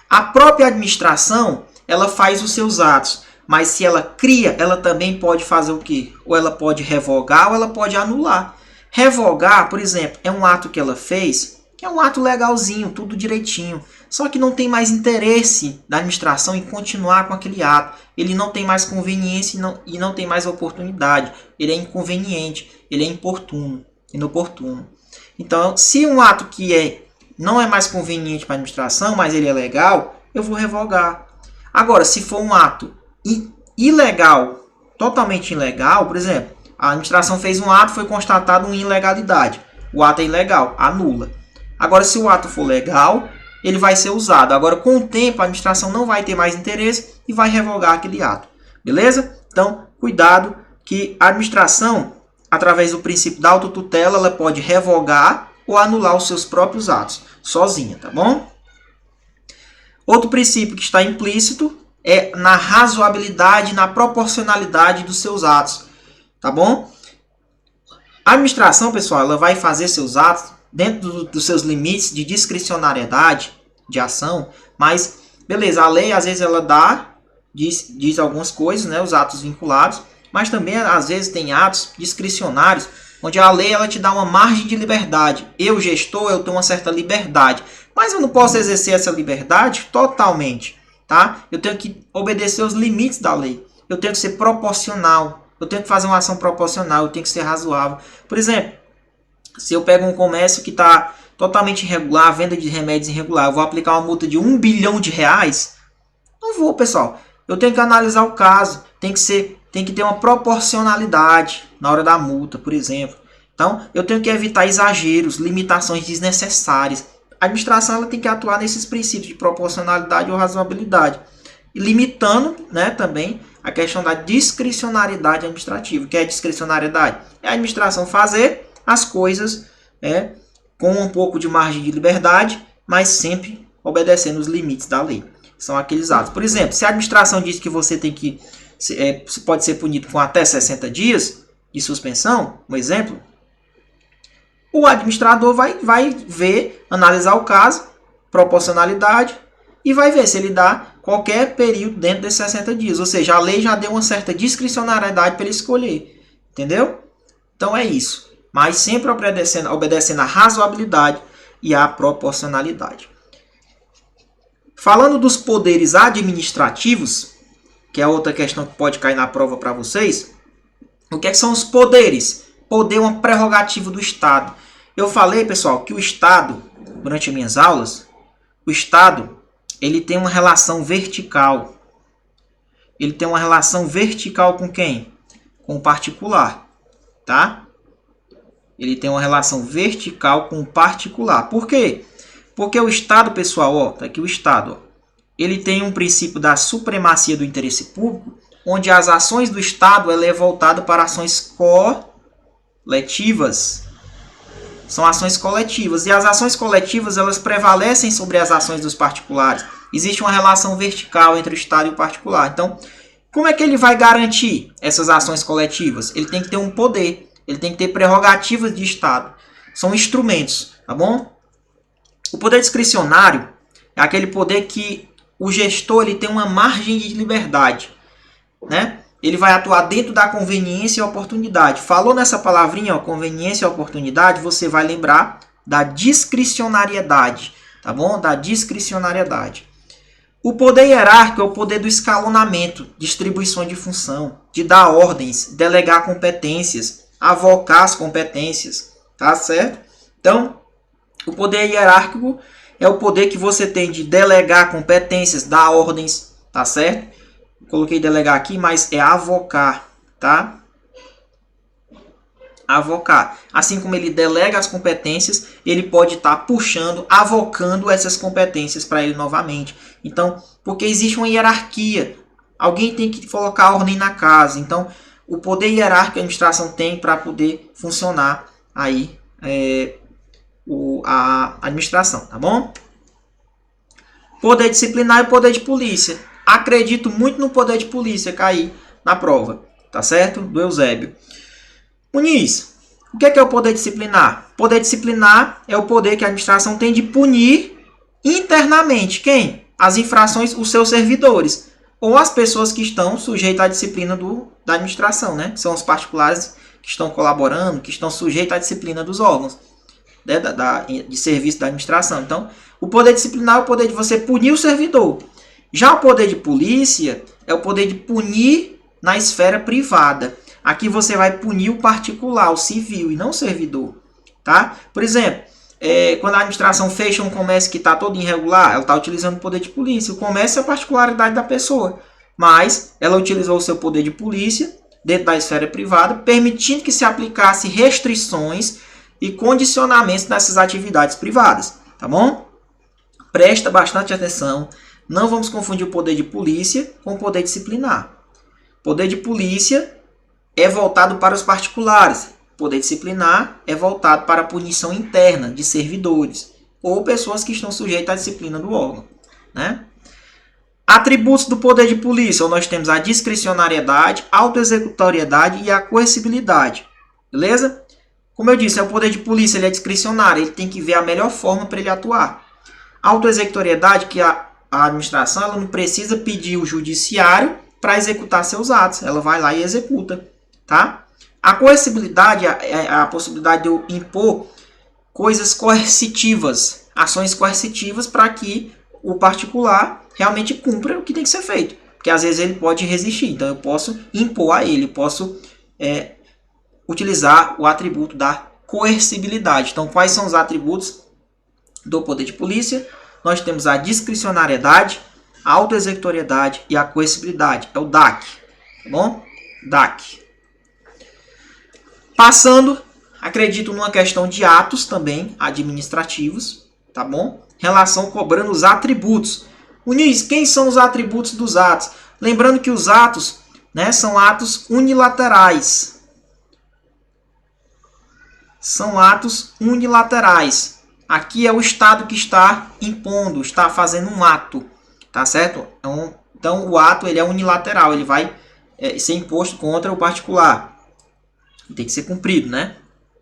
[SPEAKER 1] A própria administração, ela faz os seus atos, mas se ela cria, ela também pode fazer o quê? Ou ela pode revogar ou ela pode anular. Revogar, por exemplo, é um ato que ela fez, que é um ato legalzinho, tudo direitinho, só que não tem mais interesse da administração em continuar com aquele ato. Ele não tem mais conveniência e não tem mais oportunidade. Ele é inconveniente, ele é inoportuno. Então, se um ato que não é mais conveniente para a administração, mas ele é legal, eu vou revogar. Agora, se for um ato ilegal, totalmente ilegal, por exemplo, a administração fez um ato, foi constatada uma ilegalidade. O ato é ilegal, anula. Agora, se o ato for legal, ele vai ser usado. Agora, com o tempo, a administração não vai ter mais interesse e vai revogar aquele ato. Beleza? Então, cuidado que a administração, através do princípio da autotutela, ela pode revogar ou anular os seus próprios atos, sozinha, tá bom? Outro princípio que está implícito é na razoabilidade, na proporcionalidade dos seus atos, tá bom? A administração, pessoal, ela vai fazer seus atos dentro dos seus limites de discricionariedade de ação, mas, beleza, a lei, às vezes, ela diz algumas coisas, né, os atos vinculados, mas também, às vezes, tem atos discricionários, onde a lei, ela te dá uma margem de liberdade. Eu, gestor, eu tenho uma certa liberdade, mas eu não posso exercer essa liberdade totalmente, tá? Eu tenho que obedecer os limites da lei, eu tenho que ser proporcional, eu tenho que fazer uma ação proporcional, eu tenho que ser razoável. Por exemplo, se eu pego um comércio que está totalmente irregular, venda de remédios irregular, eu vou aplicar uma multa de R$1 bilhão? Não vou, pessoal. Eu tenho que analisar o caso. Tem que ter uma proporcionalidade na hora da multa, por exemplo. Então, eu tenho que evitar exageros, limitações desnecessárias. A administração ela tem que atuar nesses princípios de proporcionalidade ou razoabilidade. E limitando, né, também a questão da discricionariedade administrativa. O que é discricionariedade? É a administração fazer as coisas com um pouco de margem de liberdade, mas sempre obedecendo os limites da lei. São aqueles atos. Por exemplo, se a administração diz que você pode ser punido com até 60 dias de suspensão, um exemplo, o administrador vai ver, analisar o caso, proporcionalidade, e vai ver se ele dá qualquer período dentro desses 60 dias. Ou seja, a lei já deu uma certa discricionariedade para ele escolher. Entendeu? Então é isso. Mas sempre obedecendo à razoabilidade e à proporcionalidade. Falando dos poderes administrativos, que é outra questão que pode cair na prova para vocês, o que são os poderes? Poder é uma prerrogativa do Estado. Eu falei, pessoal, que o Estado, durante as minhas aulas, o Estado ele tem uma relação vertical. Ele tem uma relação vertical com quem? Com o particular, tá? Ele tem uma relação vertical com o particular. Por quê? Porque o Estado, pessoal, ó, tá aqui o Estado, ó, ele tem um princípio da supremacia do interesse público, onde as ações do Estado ela é voltada para ações coletivas. São ações coletivas. E as ações coletivas elas prevalecem sobre as ações dos particulares. Existe uma relação vertical entre o Estado e o particular. Então, como é que ele vai garantir essas ações coletivas? Ele tem que ter um poder. Ele tem que ter prerrogativas de Estado. São instrumentos, tá bom? O poder discricionário é aquele poder que o gestor ele tem uma margem de liberdade, né? Ele vai atuar dentro da conveniência e oportunidade. Falou nessa palavrinha, ó, conveniência e oportunidade, você vai lembrar da discricionariedade. tá bom? Da discricionariedade. O poder hierárquico é o poder do escalonamento, distribuição de função, de dar ordens, delegar competências, avocar as competências, tá certo? Então, o poder hierárquico é o poder que você tem de delegar competências, dar ordens, tá certo? Coloquei delegar aqui, mas é avocar, tá? Avocar. Assim como ele delega as competências, ele pode estar puxando, avocando essas competências para ele novamente. Então, porque existe uma hierarquia, alguém tem que colocar ordem na casa. Então, o poder hierárquico que a administração tem para poder funcionar aí a administração, tá bom? Poder disciplinar e poder de polícia. Acredito muito no poder de polícia cair na prova, tá certo? Do Eusébio. Muniz, o que é o poder disciplinar? Poder disciplinar é o poder que a administração tem de punir internamente quem? As infrações, os seus servidores, ou as pessoas que estão sujeitas à disciplina da administração, né? São os particulares que estão colaborando, que estão sujeitos à disciplina dos órgãos, né? de serviço da administração. Então, o poder disciplinar é o poder de você punir o servidor. Já o poder de polícia é o poder de punir na esfera privada. Aqui você vai punir o particular, o civil, e não o servidor. Tá? Por exemplo, quando a administração fecha um comércio que está todo irregular, ela está utilizando o poder de polícia. O comércio é a particularidade da pessoa, mas ela utilizou o seu poder de polícia dentro da esfera privada, permitindo que se aplicasse restrições e condicionamentos nessas atividades privadas. Tá bom? Presta bastante atenção. Não vamos confundir o poder de polícia com o poder disciplinar. O poder de polícia é voltado para os particulares. O poder disciplinar é voltado para a punição interna de servidores ou pessoas que estão sujeitas à disciplina do órgão, né? Atributos do poder de polícia. Nós temos a discricionariedade, autoexecutoriedade e a coercibilidade. Beleza? Como eu disse, o poder de polícia ele é discricionário. Ele tem que ver a melhor forma para ele atuar. Autoexecutoriedade, que a administração ela não precisa pedir o judiciário para executar seus atos. Ela vai lá e executa. Tá? A coercibilidade é a possibilidade de eu impor coisas coercitivas, ações coercitivas para que o particular realmente cumpra o que tem que ser feito. Porque às vezes ele pode resistir. Então eu posso impor a ele, posso utilizar o atributo da coercibilidade. Então quais são os atributos do poder de polícia? Nós temos a discricionariedade, a autoexecutoriedade e a coercibilidade. É o DAC. Tá bom? DAC. Passando, acredito numa questão de atos também administrativos, tá bom? Relação cobrando os atributos. Muniz, quem são os atributos dos atos? Lembrando que os atos, né, são atos unilaterais. São atos unilaterais. Aqui é o Estado que está impondo, está fazendo um ato, tá certo? Então o ato ele é unilateral, ele vai ser imposto contra o particular. Tem que ser cumprido, né?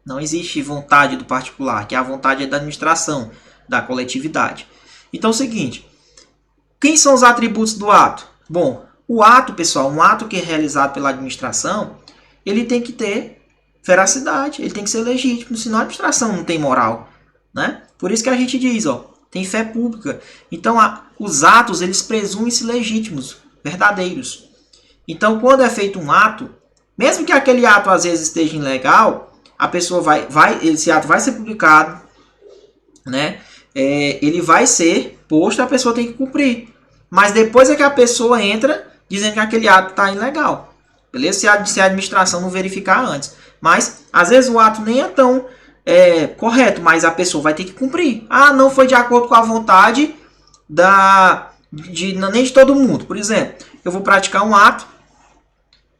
[SPEAKER 1] Não existe vontade do particular, que a vontade é da administração, da coletividade. Então é o seguinte, quem são os atributos do ato? Bom, o ato, pessoal, um ato que é realizado pela administração, ele tem que ter veracidade, ele tem que ser legítimo, senão a administração não tem moral, né? Por isso que a gente diz, ó, tem fé pública. Então os atos, eles presumem-se legítimos, verdadeiros. Então quando é feito um ato, mesmo que aquele ato às vezes esteja ilegal, a pessoa esse ato vai ser publicado, né? Ele vai ser posto, a pessoa tem que cumprir. Mas depois é que a pessoa entra dizendo que aquele ato está ilegal. Beleza? Se a administração não verificar antes. Mas às vezes o ato nem é tão correto, mas a pessoa vai ter que cumprir. Ah, não foi de acordo com a vontade nem de todo mundo. Por exemplo, eu vou praticar um ato,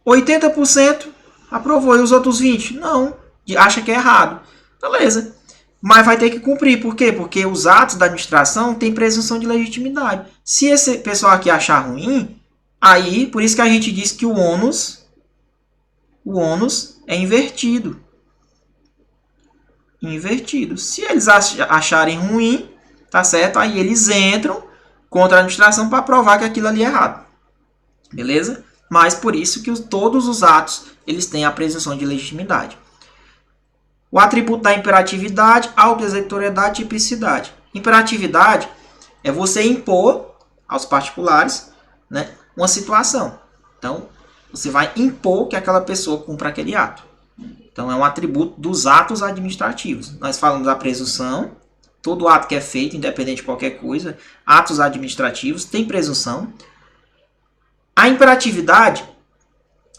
[SPEAKER 1] 80% aprovou e os outros 20% não, acha que é errado. Beleza. Mas vai ter que cumprir. Por quê? Porque os atos da administração têm presunção de legitimidade. Se esse pessoal aqui achar ruim, aí, por isso que a gente diz que o ônus é invertido. Se eles acharem ruim, tá certo? Aí eles entram contra a administração para provar que aquilo ali é errado. Beleza? Mas por isso que todos os atos eles têm a presunção de legitimidade. O atributo da imperatividade, autoexecutoriedade e tipicidade. Imperatividade é você impor aos particulares, né, uma situação. Então, você vai impor que aquela pessoa cumpra aquele ato. Então, é um atributo dos atos administrativos. Nós falamos da presunção. Todo ato que é feito, independente de qualquer coisa, atos administrativos, tem presunção. A imperatividade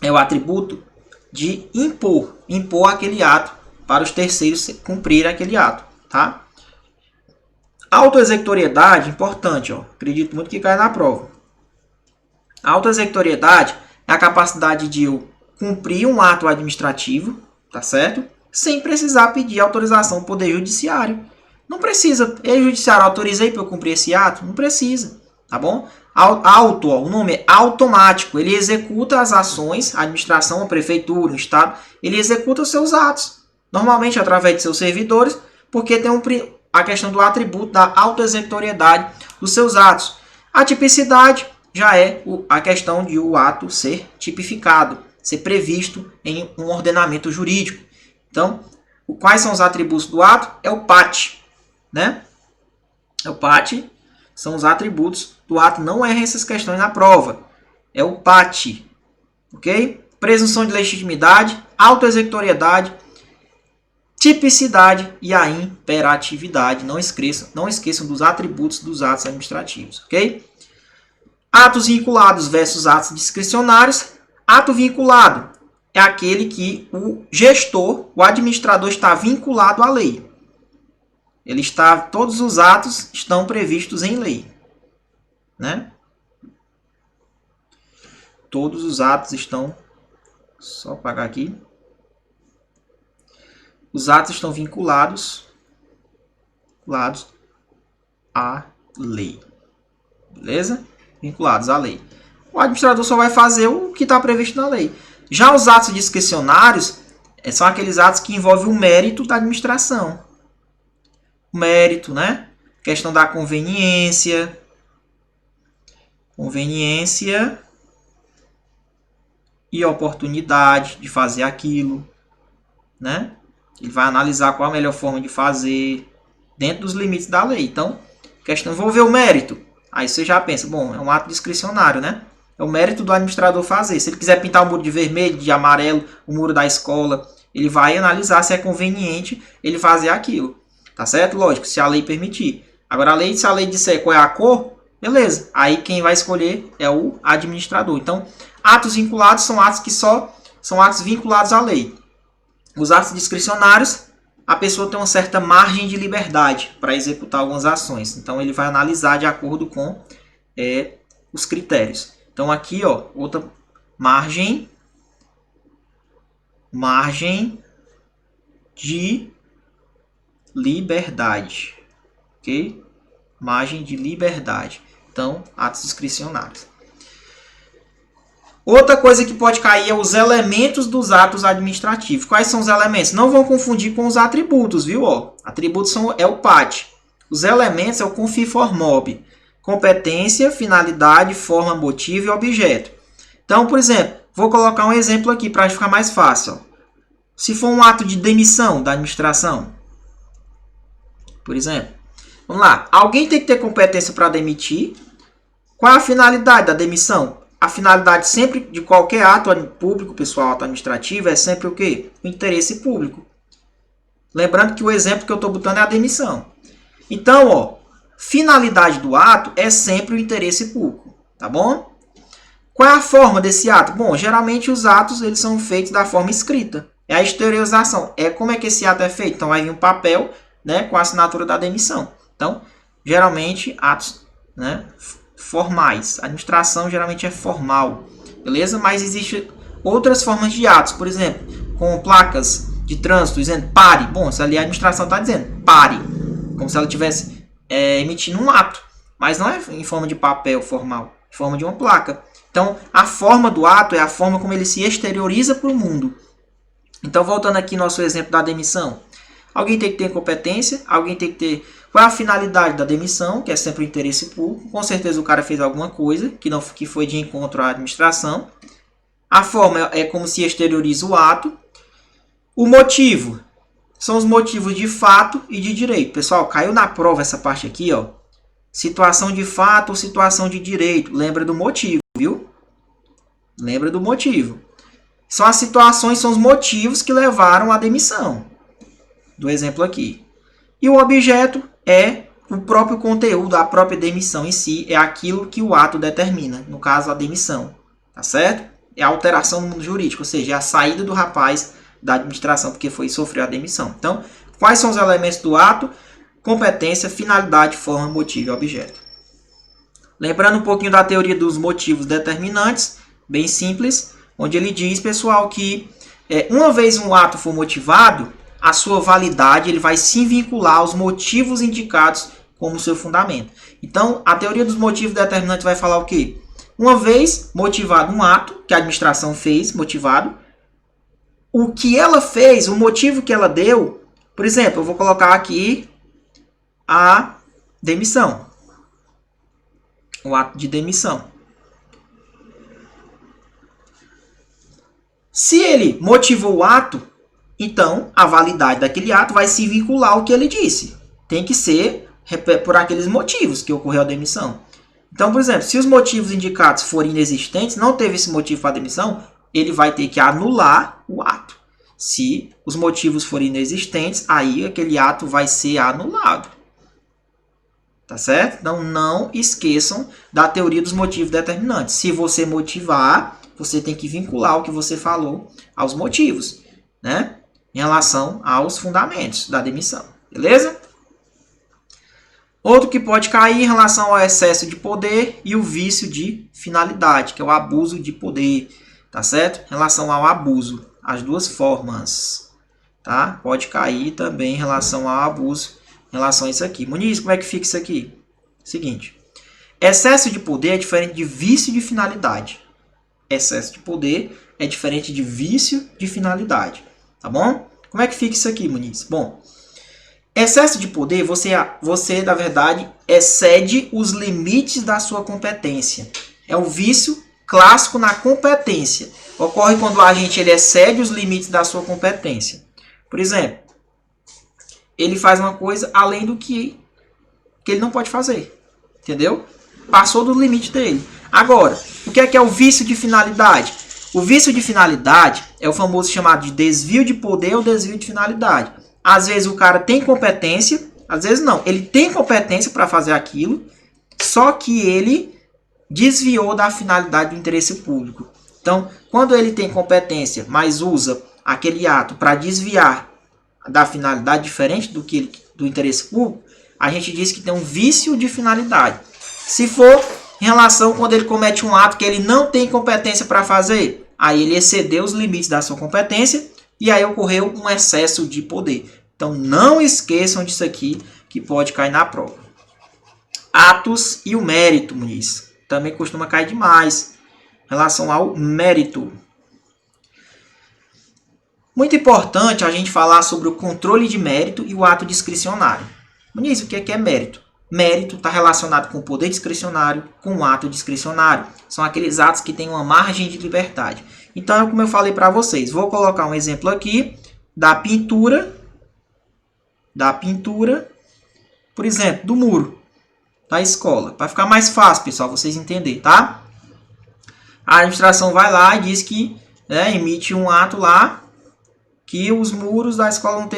[SPEAKER 1] é o atributo de impor. Impor aquele ato para os terceiros cumprir aquele ato. Tá? Autoexecutoriedade, importante. Ó, acredito muito que cai na prova. A autoexecutoriedade é a capacidade de eu cumprir um ato administrativo, tá certo? Sem precisar pedir autorização do Poder Judiciário. Não precisa. O Judiciário autorizei para eu cumprir esse ato? Não precisa, tá bom? Auto, ó, o nome é automático. Ele executa as ações, a administração, a prefeitura, o Estado, ele executa os seus atos. Normalmente através de seus servidores, porque tem a questão do atributo da autoexecutoriedade dos seus atos. A tipicidade já é a questão de o ato ser tipificado, ser previsto em um ordenamento jurídico. Então, quais são os atributos do ato? É o PAT, né? O PAT são os atributos do ato. Não erra essas questões na prova. É o PAT, ok? Presunção de legitimidade, autoexecutoriedade, tipicidade e a imperatividade. Não esqueçam dos atributos dos atos administrativos, ok? Atos vinculados versus atos discricionários. Ato vinculado é aquele que o gestor, o administrador, está vinculado à lei. Todos os atos estão previstos em lei, né? Todos os atos estão, só apagar aqui. Os atos estão vinculados à lei, beleza? Vinculados à lei. O administrador só vai fazer o que está previsto na lei. Já os atos discricionários são aqueles atos que envolvem o mérito da administração. O mérito, né? Questão da conveniência. Conveniência e oportunidade de fazer aquilo, né? Ele vai analisar qual a melhor forma de fazer dentro dos limites da lei. Então, questão envolver o mérito. Aí você já pensa, bom, é um ato discricionário, né? É o mérito do administrador fazer. Se ele quiser pintar o muro de vermelho, de amarelo, o muro da escola, ele vai analisar se é conveniente ele fazer aquilo. Tá certo? Lógico, se a lei permitir. Agora, se a lei disser qual é a cor, beleza. Aí quem vai escolher é o administrador. Então, atos vinculados são atos que são atos vinculados à lei. Os atos discricionários, a pessoa tem uma certa margem de liberdade para executar algumas ações. Então, ele vai analisar de acordo com os critérios. Então, aqui, ó, outra margem de liberdade, ok? Margem de liberdade. Então, atos discricionários. Outra coisa que pode cair é os elementos dos atos administrativos. Quais são os elementos? Não vão confundir com os atributos, viu? Ó, atributos é o PAT. Os elementos é o confir for mob. Competência, finalidade, forma, motivo e objeto. Então, por exemplo, vou colocar um exemplo aqui para ficar mais fácil. Ó. Se for um ato de demissão da administração, por exemplo, vamos lá. Alguém tem que ter competência para demitir. Qual é a finalidade da demissão? A finalidade sempre de qualquer ato público, pessoal, ato administrativo, é sempre o quê? O interesse público. Lembrando que o exemplo que eu estou botando é a demissão. Então, ó, finalidade do ato é sempre o interesse público, tá bom? Qual é a forma desse ato? Bom, geralmente os atos eles são feitos da forma escrita. É a exteriorização. É como é que esse ato é feito? Então, vai vir um papel, né, com a assinatura da demissão. Então, geralmente, atos, né, formais. A administração geralmente é formal, beleza? Mas existem outras formas de atos, por exemplo, com placas de trânsito dizendo pare. Bom, se ali a administração está dizendo pare, como se ela estivesse emitindo um ato, mas não é em forma de papel formal, em forma de uma placa. Então, a forma do ato é a forma como ele se exterioriza para o mundo. Então, voltando aqui ao nosso exemplo da demissão. Alguém tem que ter competência, alguém tem que ter... Qual é a finalidade da demissão, que é sempre o interesse público. Com certeza o cara fez alguma coisa que foi de encontro à administração. A forma é como se exterioriza o ato. O motivo são os motivos de fato e de direito. Pessoal, caiu na prova essa parte aqui, ó. Situação de fato ou situação de direito. Lembra do motivo, viu? Lembra do motivo. São as situações, são os motivos que levaram à demissão. Do exemplo aqui. E o objeto é o próprio conteúdo, a própria demissão em si, é aquilo que o ato determina. No caso, a demissão. Tá certo? É a alteração no mundo jurídico, ou seja, é a saída do rapaz da administração porque sofreu a demissão. Então, quais são os elementos do ato? Competência, finalidade, forma, motivo e objeto. Lembrando um pouquinho da teoria dos motivos determinantes, bem simples, onde ele diz, pessoal, que uma vez um ato for motivado, a sua validade ele vai se vincular aos motivos indicados como seu fundamento. Então, a teoria dos motivos determinantes vai falar o quê? Uma vez motivado um ato que a administração fez, motivado, o que ela fez, o motivo que ela deu, por exemplo, eu vou colocar aqui a demissão. O ato de demissão. Se ele motivou o ato, então a validade daquele ato vai se vincular ao que ele disse. Tem que ser por aqueles motivos que ocorreu a demissão. Então, por exemplo, se os motivos indicados forem inexistentes, não teve esse motivo para a demissão, ele vai ter que anular o ato. Se os motivos forem inexistentes, aí aquele ato vai ser anulado. Tá certo? Então, não esqueçam da teoria dos motivos determinantes. Se você motivar, você tem que vincular o que você falou aos motivos, né? Em relação aos fundamentos da demissão. Beleza? Outro que pode cair em relação ao excesso de poder e o vício de finalidade, que é o abuso de poder. Tá certo? Em relação ao abuso. As duas formas. Tá? Pode cair também em relação ao abuso. Em relação a isso aqui. Muniz, como é que fica isso aqui? Seguinte. Excesso de poder é diferente de vício de finalidade. Excesso de poder é diferente de vício de finalidade. Tá bom? Como é que fica isso aqui, Muniz? Bom, excesso de poder, você na verdade, excede os limites da sua competência. É o vício clássico na competência. Ocorre quando o agente ele excede os limites da sua competência. Por exemplo, ele faz uma coisa além do que ele não pode fazer. Entendeu? Passou do limite dele. Agora, o que é o vício de finalidade? O vício de finalidade é o famoso chamado de desvio de poder ou desvio de finalidade. Às vezes o cara tem competência, às vezes não. Ele tem competência para fazer aquilo, só que ele desviou da finalidade do interesse público. Então, quando ele tem competência, mas usa aquele ato para desviar da finalidade diferente do interesse público, a gente diz que tem um vício de finalidade. Se for em relação quando ele comete um ato que ele não tem competência para fazer, aí ele excedeu os limites da sua competência e aí ocorreu um excesso de poder. Então não esqueçam disso aqui que pode cair na prova. Atos e o mérito, Muniz. Também costuma cair demais em relação ao mérito. Muito importante a gente falar sobre o controle de mérito e o ato discricionário. Muniz, o que é mérito? Mérito está relacionado com o poder discricionário, com o ato discricionário. São aqueles atos que têm uma margem de liberdade. Então, como eu falei para vocês, vou colocar um exemplo aqui da pintura, por exemplo, do muro da escola. Para ficar mais fácil, pessoal, vocês entenderem, tá? A administração vai lá e diz que emite um ato lá que os muros da escola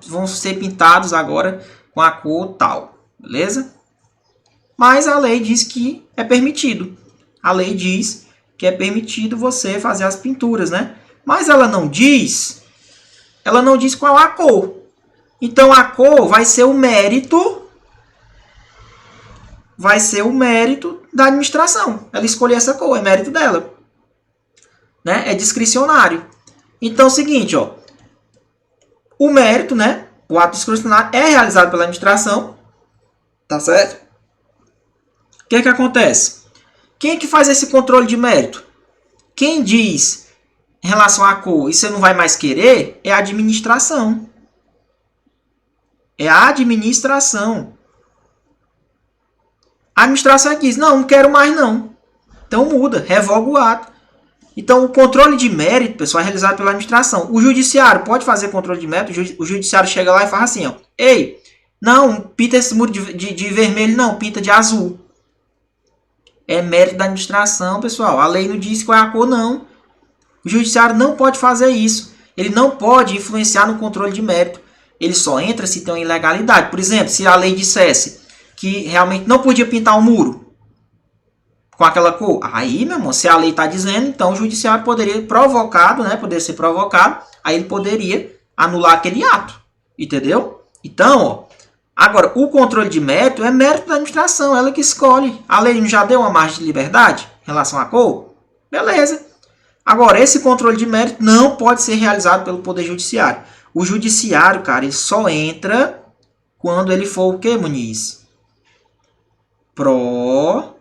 [SPEAKER 1] vão ser pintados agora com a cor tal. Beleza? Mas a lei diz que é permitido. A lei diz que é permitido você fazer as pinturas, né? Mas ela não diz qual é a cor. Então a cor vai ser o mérito da administração. Ela escolher essa cor, é mérito dela. Né? É discricionário. Então é o seguinte, ó. O mérito, né? O ato discricionário é realizado pela administração. Tá certo? O que acontece? Quem é que faz esse controle de mérito? Quem diz em relação à cor, e você não vai mais querer, é a administração. É a administração. A administração diz, não quero mais não. Então muda, revoga o ato. Então, o controle de mérito, pessoal, é realizado pela administração. O judiciário pode fazer controle de mérito, o judiciário chega lá e fala assim, ó, ei, não, pinta esse muro de vermelho, não, pinta de azul. É mérito da administração, pessoal. A lei não diz qual é a cor, não. O judiciário não pode fazer isso. Ele não pode influenciar no controle de mérito. Ele só entra se tem uma ilegalidade. Por exemplo, se a lei dissesse que realmente não podia pintar o muro com aquela cor, aí, meu irmão, se a lei está dizendo, então o judiciário poderia provocado, né? Poderia ser provocado, aí ele poderia anular aquele ato. Entendeu? Então, ó, agora, o controle de mérito é mérito da administração, ela que escolhe. A lei não já deu uma margem de liberdade em relação à cor? Beleza. Agora, esse controle de mérito não pode ser realizado pelo Poder Judiciário. O Judiciário, cara, ele só entra quando ele for o quê, Muniz? Provocado.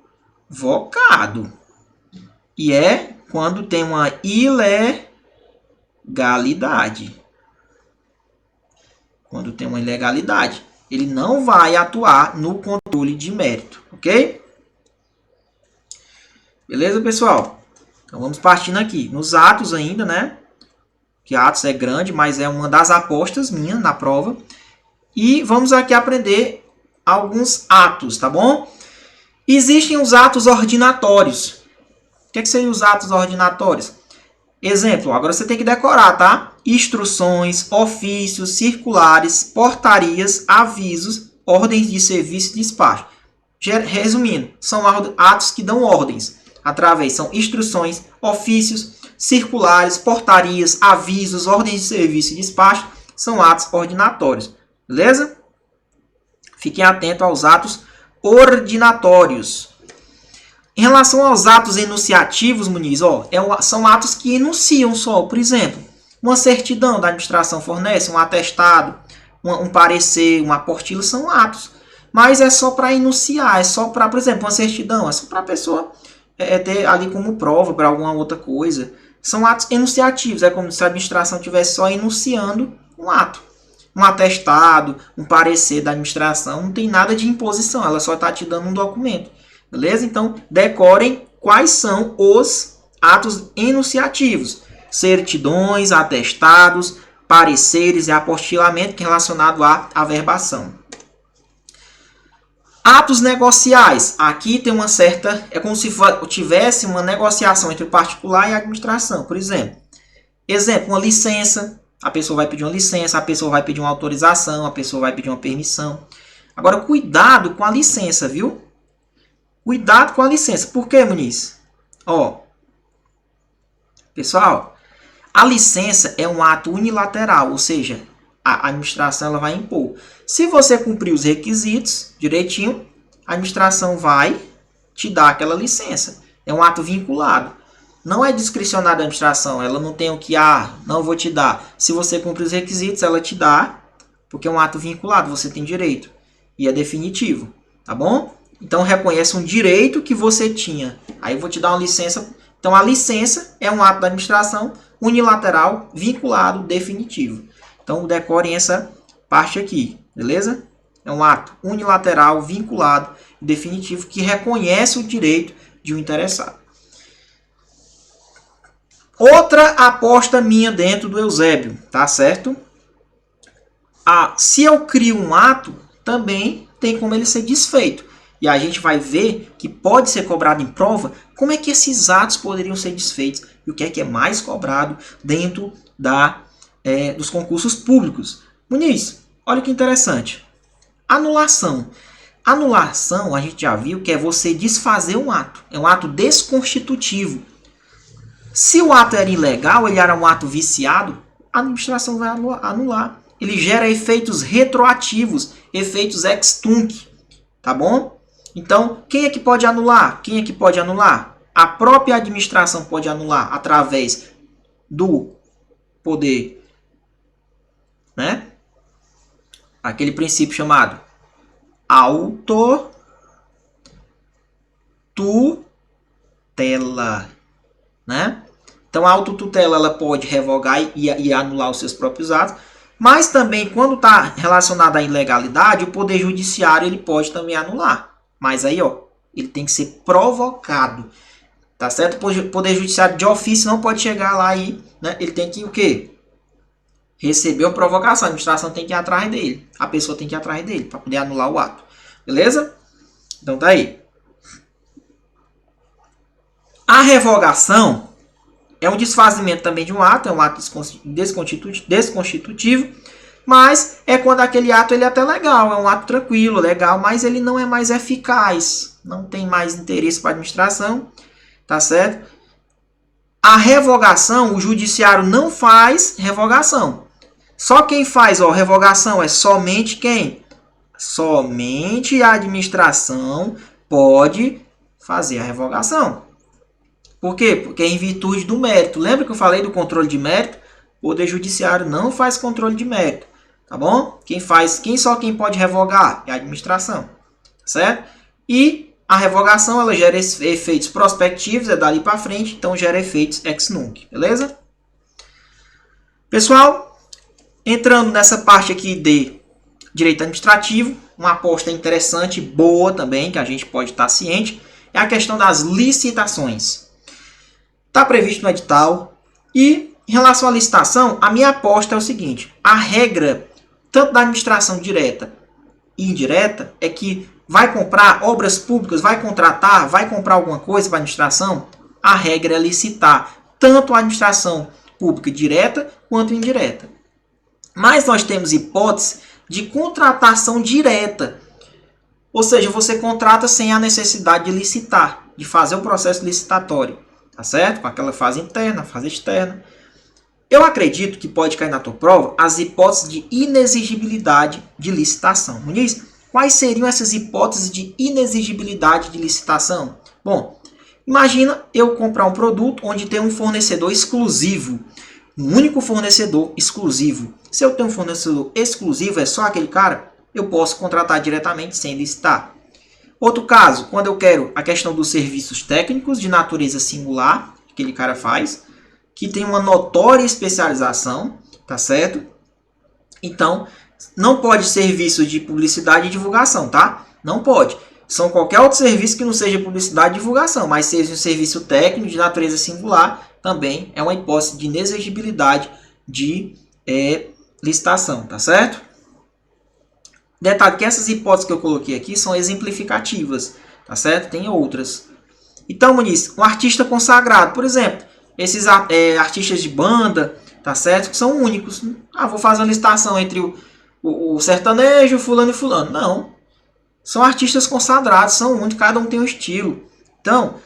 [SPEAKER 1] E é quando tem uma ilegalidade. Quando tem uma ilegalidade. Ele não vai atuar no controle de mérito, ok? Beleza, pessoal? Então vamos partindo aqui. Nos atos ainda, né? Que atos é grande, mas é uma das apostas minha na prova. E vamos aqui aprender alguns atos, tá bom? Existem os atos ordinatórios. O que seriam os atos ordinatórios? Exemplo, agora você tem que decorar, tá? Instruções, ofícios, circulares, portarias, avisos, ordens de serviço e despacho. Resumindo, são atos que dão ordens. São instruções, ofícios, circulares, portarias, avisos, ordens de serviço e despacho. São atos ordinatórios. Beleza? Fiquem atentos aos atos ordinatórios. Em relação aos atos enunciativos, Muniz, ó, são atos que enunciam só. Por exemplo, uma certidão da administração fornece, um atestado, um parecer, uma apostila, são atos. Mas é só para enunciar, é só para, por exemplo, uma certidão, é só para a pessoa ter ali como prova para alguma outra coisa. São atos enunciativos, é como se a administração estivesse só enunciando um ato. Um atestado, um parecer da administração, não tem nada de imposição, ela só está te dando um documento. Beleza? Então, decorem quais são os atos enunciativos. Certidões, atestados, pareceres e apostilamento relacionado à averbação. Atos negociais. Aqui tem uma certa... É como se tivesse uma negociação entre o particular e a administração. Por exemplo, uma licença. A pessoa vai pedir uma licença, a pessoa vai pedir uma autorização, a pessoa vai pedir uma permissão. Agora, cuidado com a licença, viu? Cuidado com a licença. Por quê, Muniz? Ó, pessoal, a licença é um ato unilateral, ou seja, a administração ela vai impor. Se você cumprir os requisitos direitinho, a administração vai te dar aquela licença. É um ato vinculado. Não é discricionário da administração. Ela não tem o que, não vou te dar. Se você cumprir os requisitos, ela te dá, porque é um ato vinculado, você tem direito. E é definitivo, tá bom? Então, reconhece um direito que você tinha. Aí eu vou te dar uma licença. Então, a licença é um ato da administração unilateral, vinculado, definitivo. Então, decorem essa parte aqui, beleza? É um ato unilateral, vinculado, definitivo, que reconhece o direito de um interessado. Outra aposta minha dentro do Eusébio, tá certo? Se eu crio um ato, também tem como ele ser desfeito. E a gente vai ver que pode ser cobrado em prova como é que esses atos poderiam ser desfeitos e o que é mais cobrado dentro dos concursos públicos. Muniz, olha que interessante. Anulação. Anulação, a gente já viu que é você desfazer um ato. É um ato desconstitutivo. Se o ato era ilegal, ele era um ato viciado, a administração vai anular. Ele gera efeitos retroativos, efeitos ex tunc, tá bom? Então, quem é que pode anular? Quem é que pode anular? A própria administração pode anular através do poder, né? Aquele princípio chamado autotutela, né? Então, a autotutela ela pode revogar e anular os seus próprios atos, mas também, quando está relacionado à ilegalidade, o Poder Judiciário ele pode também anular. Mas aí, ó, ele tem que ser provocado, tá certo? O Poder Judiciário de ofício não pode chegar lá e, né, ele tem que o quê? Receber uma provocação. A administração tem que ir atrás dele. A pessoa tem que ir atrás dele para poder anular o ato. Beleza? Então tá aí. A revogação é um desfazimento também de um ato. É um ato desconstitutivo. Mas é quando aquele ato ele é até legal. É um ato tranquilo, legal. Mas ele não é mais eficaz. Não tem mais interesse para a administração. Tá certo? A revogação, o judiciário não faz revogação. Só quem faz revogação é somente quem? Somente a administração pode fazer a revogação. Por quê? Porque é em virtude do mérito. Lembra que eu falei do controle de mérito? O Poder Judiciário não faz controle de mérito. Tá bom? Quem pode revogar? É a administração. Certo? E a revogação ela gera efeitos prospectivos, é dali para frente, então gera efeitos ex nunc. Beleza? Pessoal, entrando nessa parte aqui de direito administrativo, uma aposta interessante, boa também, que a gente pode estar ciente, é a questão das licitações. Está previsto no edital. E em relação à licitação, a minha aposta é o seguinte: a regra, tanto da administração direta e indireta, é que vai comprar obras públicas, vai contratar, vai comprar alguma coisa para a administração, a regra é licitar tanto a administração pública direta quanto indireta. Mas nós temos hipótese de contratação direta. Ou seja, você contrata sem a necessidade de licitar, de fazer o processo licitatório. Tá certo? Com aquela fase interna, fase externa. Eu acredito que pode cair na tua prova as hipóteses de inexigibilidade de licitação. Muniz, quais seriam essas hipóteses de inexigibilidade de licitação? Bom, imagina eu comprar um produto onde tem um fornecedor exclusivo. Um único fornecedor exclusivo. Se eu tenho um fornecedor exclusivo, é só aquele cara, eu posso contratar diretamente sem licitar. Outro caso, quando eu quero a questão dos serviços técnicos de natureza singular, que aquele cara faz, que tem uma notória especialização, tá certo? Então, não pode serviço de publicidade e divulgação, tá? Não pode. São qualquer outro serviço que não seja publicidade e divulgação, mas seja um serviço técnico de natureza singular, também é uma hipótese de inexigibilidade de licitação, tá certo? Detalhe que essas hipóteses que eu coloquei aqui são exemplificativas, tá certo? Tem outras. Então, Muniz, um artista consagrado, por exemplo, esses artistas de banda, tá certo? Que são únicos. Ah, vou fazer uma licitação entre o sertanejo, fulano e fulano. Não. São artistas consagrados, são únicos, cada um tem um estilo. Então,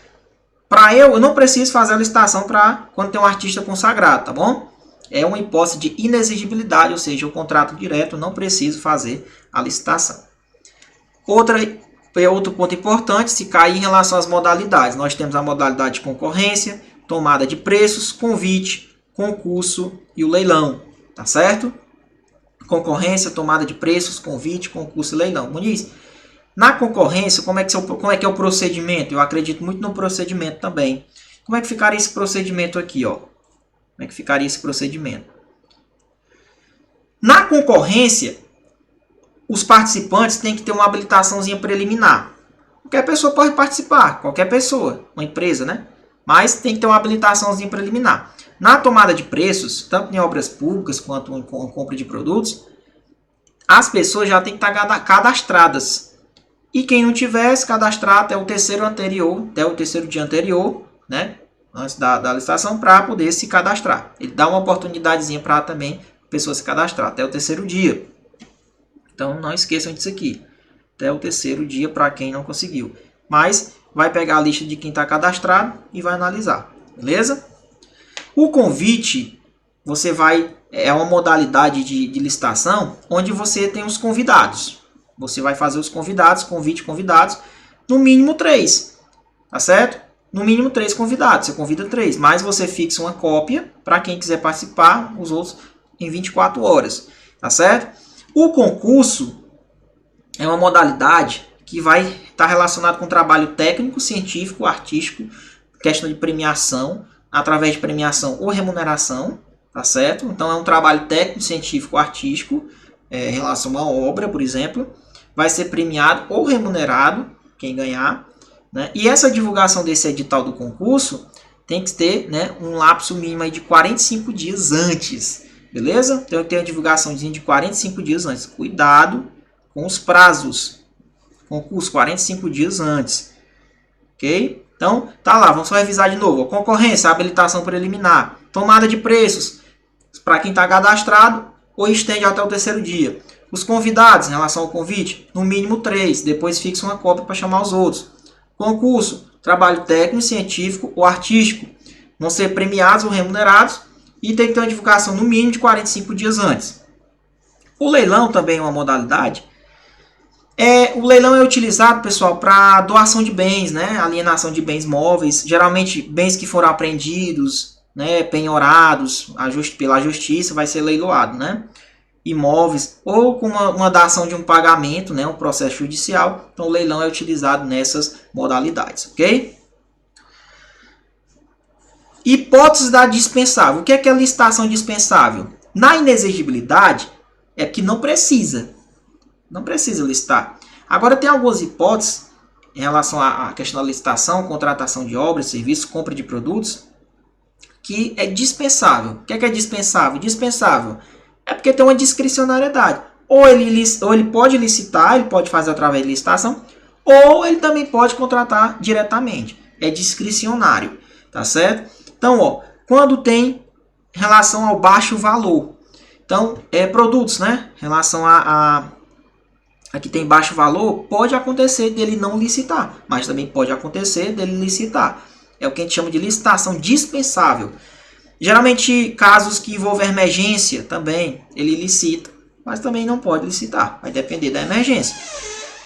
[SPEAKER 1] eu não preciso fazer a licitação para quando tem um artista consagrado, tá bom? É uma hipótese de inexigibilidade, ou seja, o contrato direto, não preciso fazer a licitação. Outro ponto importante, se cair em relação às modalidades. Nós temos a modalidade de concorrência, tomada de preços, convite, concurso e o leilão, tá certo? Concorrência, tomada de preços, convite, concurso e leilão. Muniz, na concorrência, como é que é o procedimento? Eu acredito muito no procedimento também. Como é que ficaria esse procedimento aqui, ó? Como é que ficaria esse procedimento? Na concorrência, os participantes têm que ter uma habilitaçãozinha preliminar. Qualquer pessoa pode participar, qualquer pessoa, uma empresa, né? Mas tem que ter uma habilitaçãozinha preliminar. Na tomada de preços, tanto em obras públicas quanto em compra de produtos, as pessoas já têm que estar cadastradas. E quem não tiver se cadastrado até o terceiro dia anterior, né? Antes da licitação, para poder se cadastrar. Ele dá uma oportunidadezinha para também a pessoa se cadastrar até o terceiro dia. Então não esqueçam disso aqui. Até o terceiro dia para quem não conseguiu. Mas vai pegar a lista de quem está cadastrado e vai analisar. Beleza? O convite, é uma modalidade de licitação onde você tem os convidados. Você vai fazer os convidados, convidados, no mínimo 3. Tá certo? No mínimo 3 convidados. Você convida 3. Mas você fixa uma cópia para quem quiser participar, os outros em 24 horas. Tá certo? O concurso é uma modalidade que vai estar relacionado com trabalho técnico, científico, artístico, questão de premiação, através de premiação ou remuneração, tá certo? Então é um trabalho técnico, científico, artístico, em relação a uma obra, por exemplo, vai ser premiado ou remunerado, quem ganhar, né? E essa divulgação desse edital do concurso tem que ter, né, um lapso mínimo aí de 45 dias antes, beleza? Então, tem a divulgaçãozinha de 45 dias antes. Cuidado com os prazos. Concurso 45 dias antes. Ok? Então, tá lá, vamos só revisar de novo. Concorrência, habilitação preliminar. Tomada de preços, para quem está cadastrado, ou estende até o 3º dia. Os convidados, em relação ao convite, no mínimo 3. Depois fixa uma cópia para chamar os outros. Concurso, trabalho técnico, científico ou artístico. Vão ser premiados ou remunerados. E tem que ter uma divulgação no mínimo de 45 dias antes. O leilão também é uma modalidade. O leilão é utilizado, pessoal, para doação de bens, né? Alienação de bens móveis. Geralmente, bens que foram apreendidos, né? Penhorados pela justiça, vai ser leiloado, né? Imóveis, ou com uma dação de um pagamento, né? Um processo judicial. Então, o leilão é utilizado nessas modalidades, ok? Hipótese da dispensável. O que é a licitação dispensável? Na inexigibilidade, é que não precisa. Não precisa licitar. Agora, tem algumas hipóteses em relação à questão da licitação, contratação de obras, serviços, compra de produtos, que é dispensável. O que é dispensável? Dispensável é porque tem uma discricionariedade. Ou ele pode licitar, ele pode fazer através de licitação, ou ele também pode contratar diretamente. É discricionário, tá certo? Então, ó, quando tem relação ao baixo valor. Então, produtos, né? Em relação a que tem baixo valor, pode acontecer dele não licitar, mas também pode acontecer dele licitar. É o que a gente chama de licitação dispensável. Geralmente, casos que envolvem emergência também, ele licita, mas também não pode licitar, vai depender da emergência.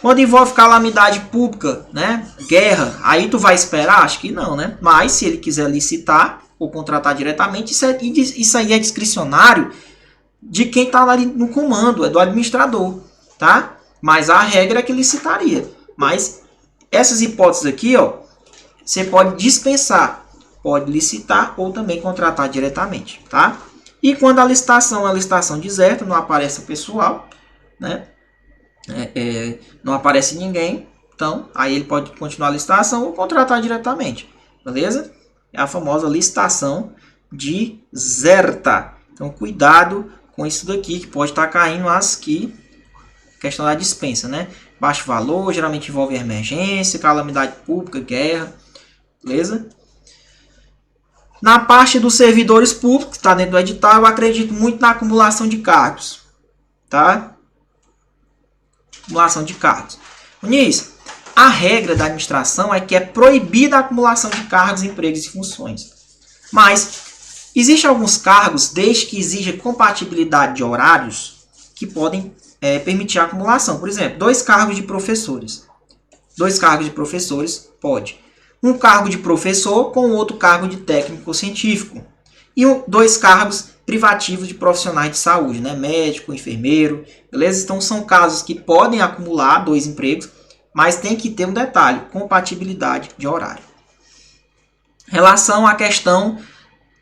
[SPEAKER 1] Quando envolve calamidade pública, né, guerra, aí tu vai esperar? Acho que não, né? Mas se ele quiser licitar ou contratar diretamente, isso aí é discricionário de quem está ali no comando, é do administrador, tá? Mas a regra é que licitaria. Mas essas hipóteses aqui, ó, você pode dispensar, pode licitar ou também contratar diretamente, tá? E quando a licitação é a licitação deserta, não aparece o pessoal, né? Não aparece ninguém, então aí ele pode continuar a licitação ou contratar diretamente, beleza? É a famosa licitação deserta. Então cuidado com isso daqui, que pode estar caindo questão da dispensa, né? Baixo valor, geralmente envolve emergência, calamidade pública, guerra, beleza? Na parte dos servidores públicos, que está dentro do edital, eu acredito muito na acumulação de cargos, tá? Acumulação de cargos. Muniz, a regra da administração é que é proibida a acumulação de cargos, empregos e funções. Mas existem alguns cargos, desde que exija compatibilidade de horários, que podem permitir a acumulação. Por exemplo, 2 cargos de professores. 2 cargos de professores, pode. Um cargo de professor com outro cargo de técnico científico. E 2 cargos privativos de profissionais de saúde, né? Médico, enfermeiro, beleza? Então, são casos que podem acumular 2 empregos, mas tem que ter um detalhe, compatibilidade de horário. Em relação à questão,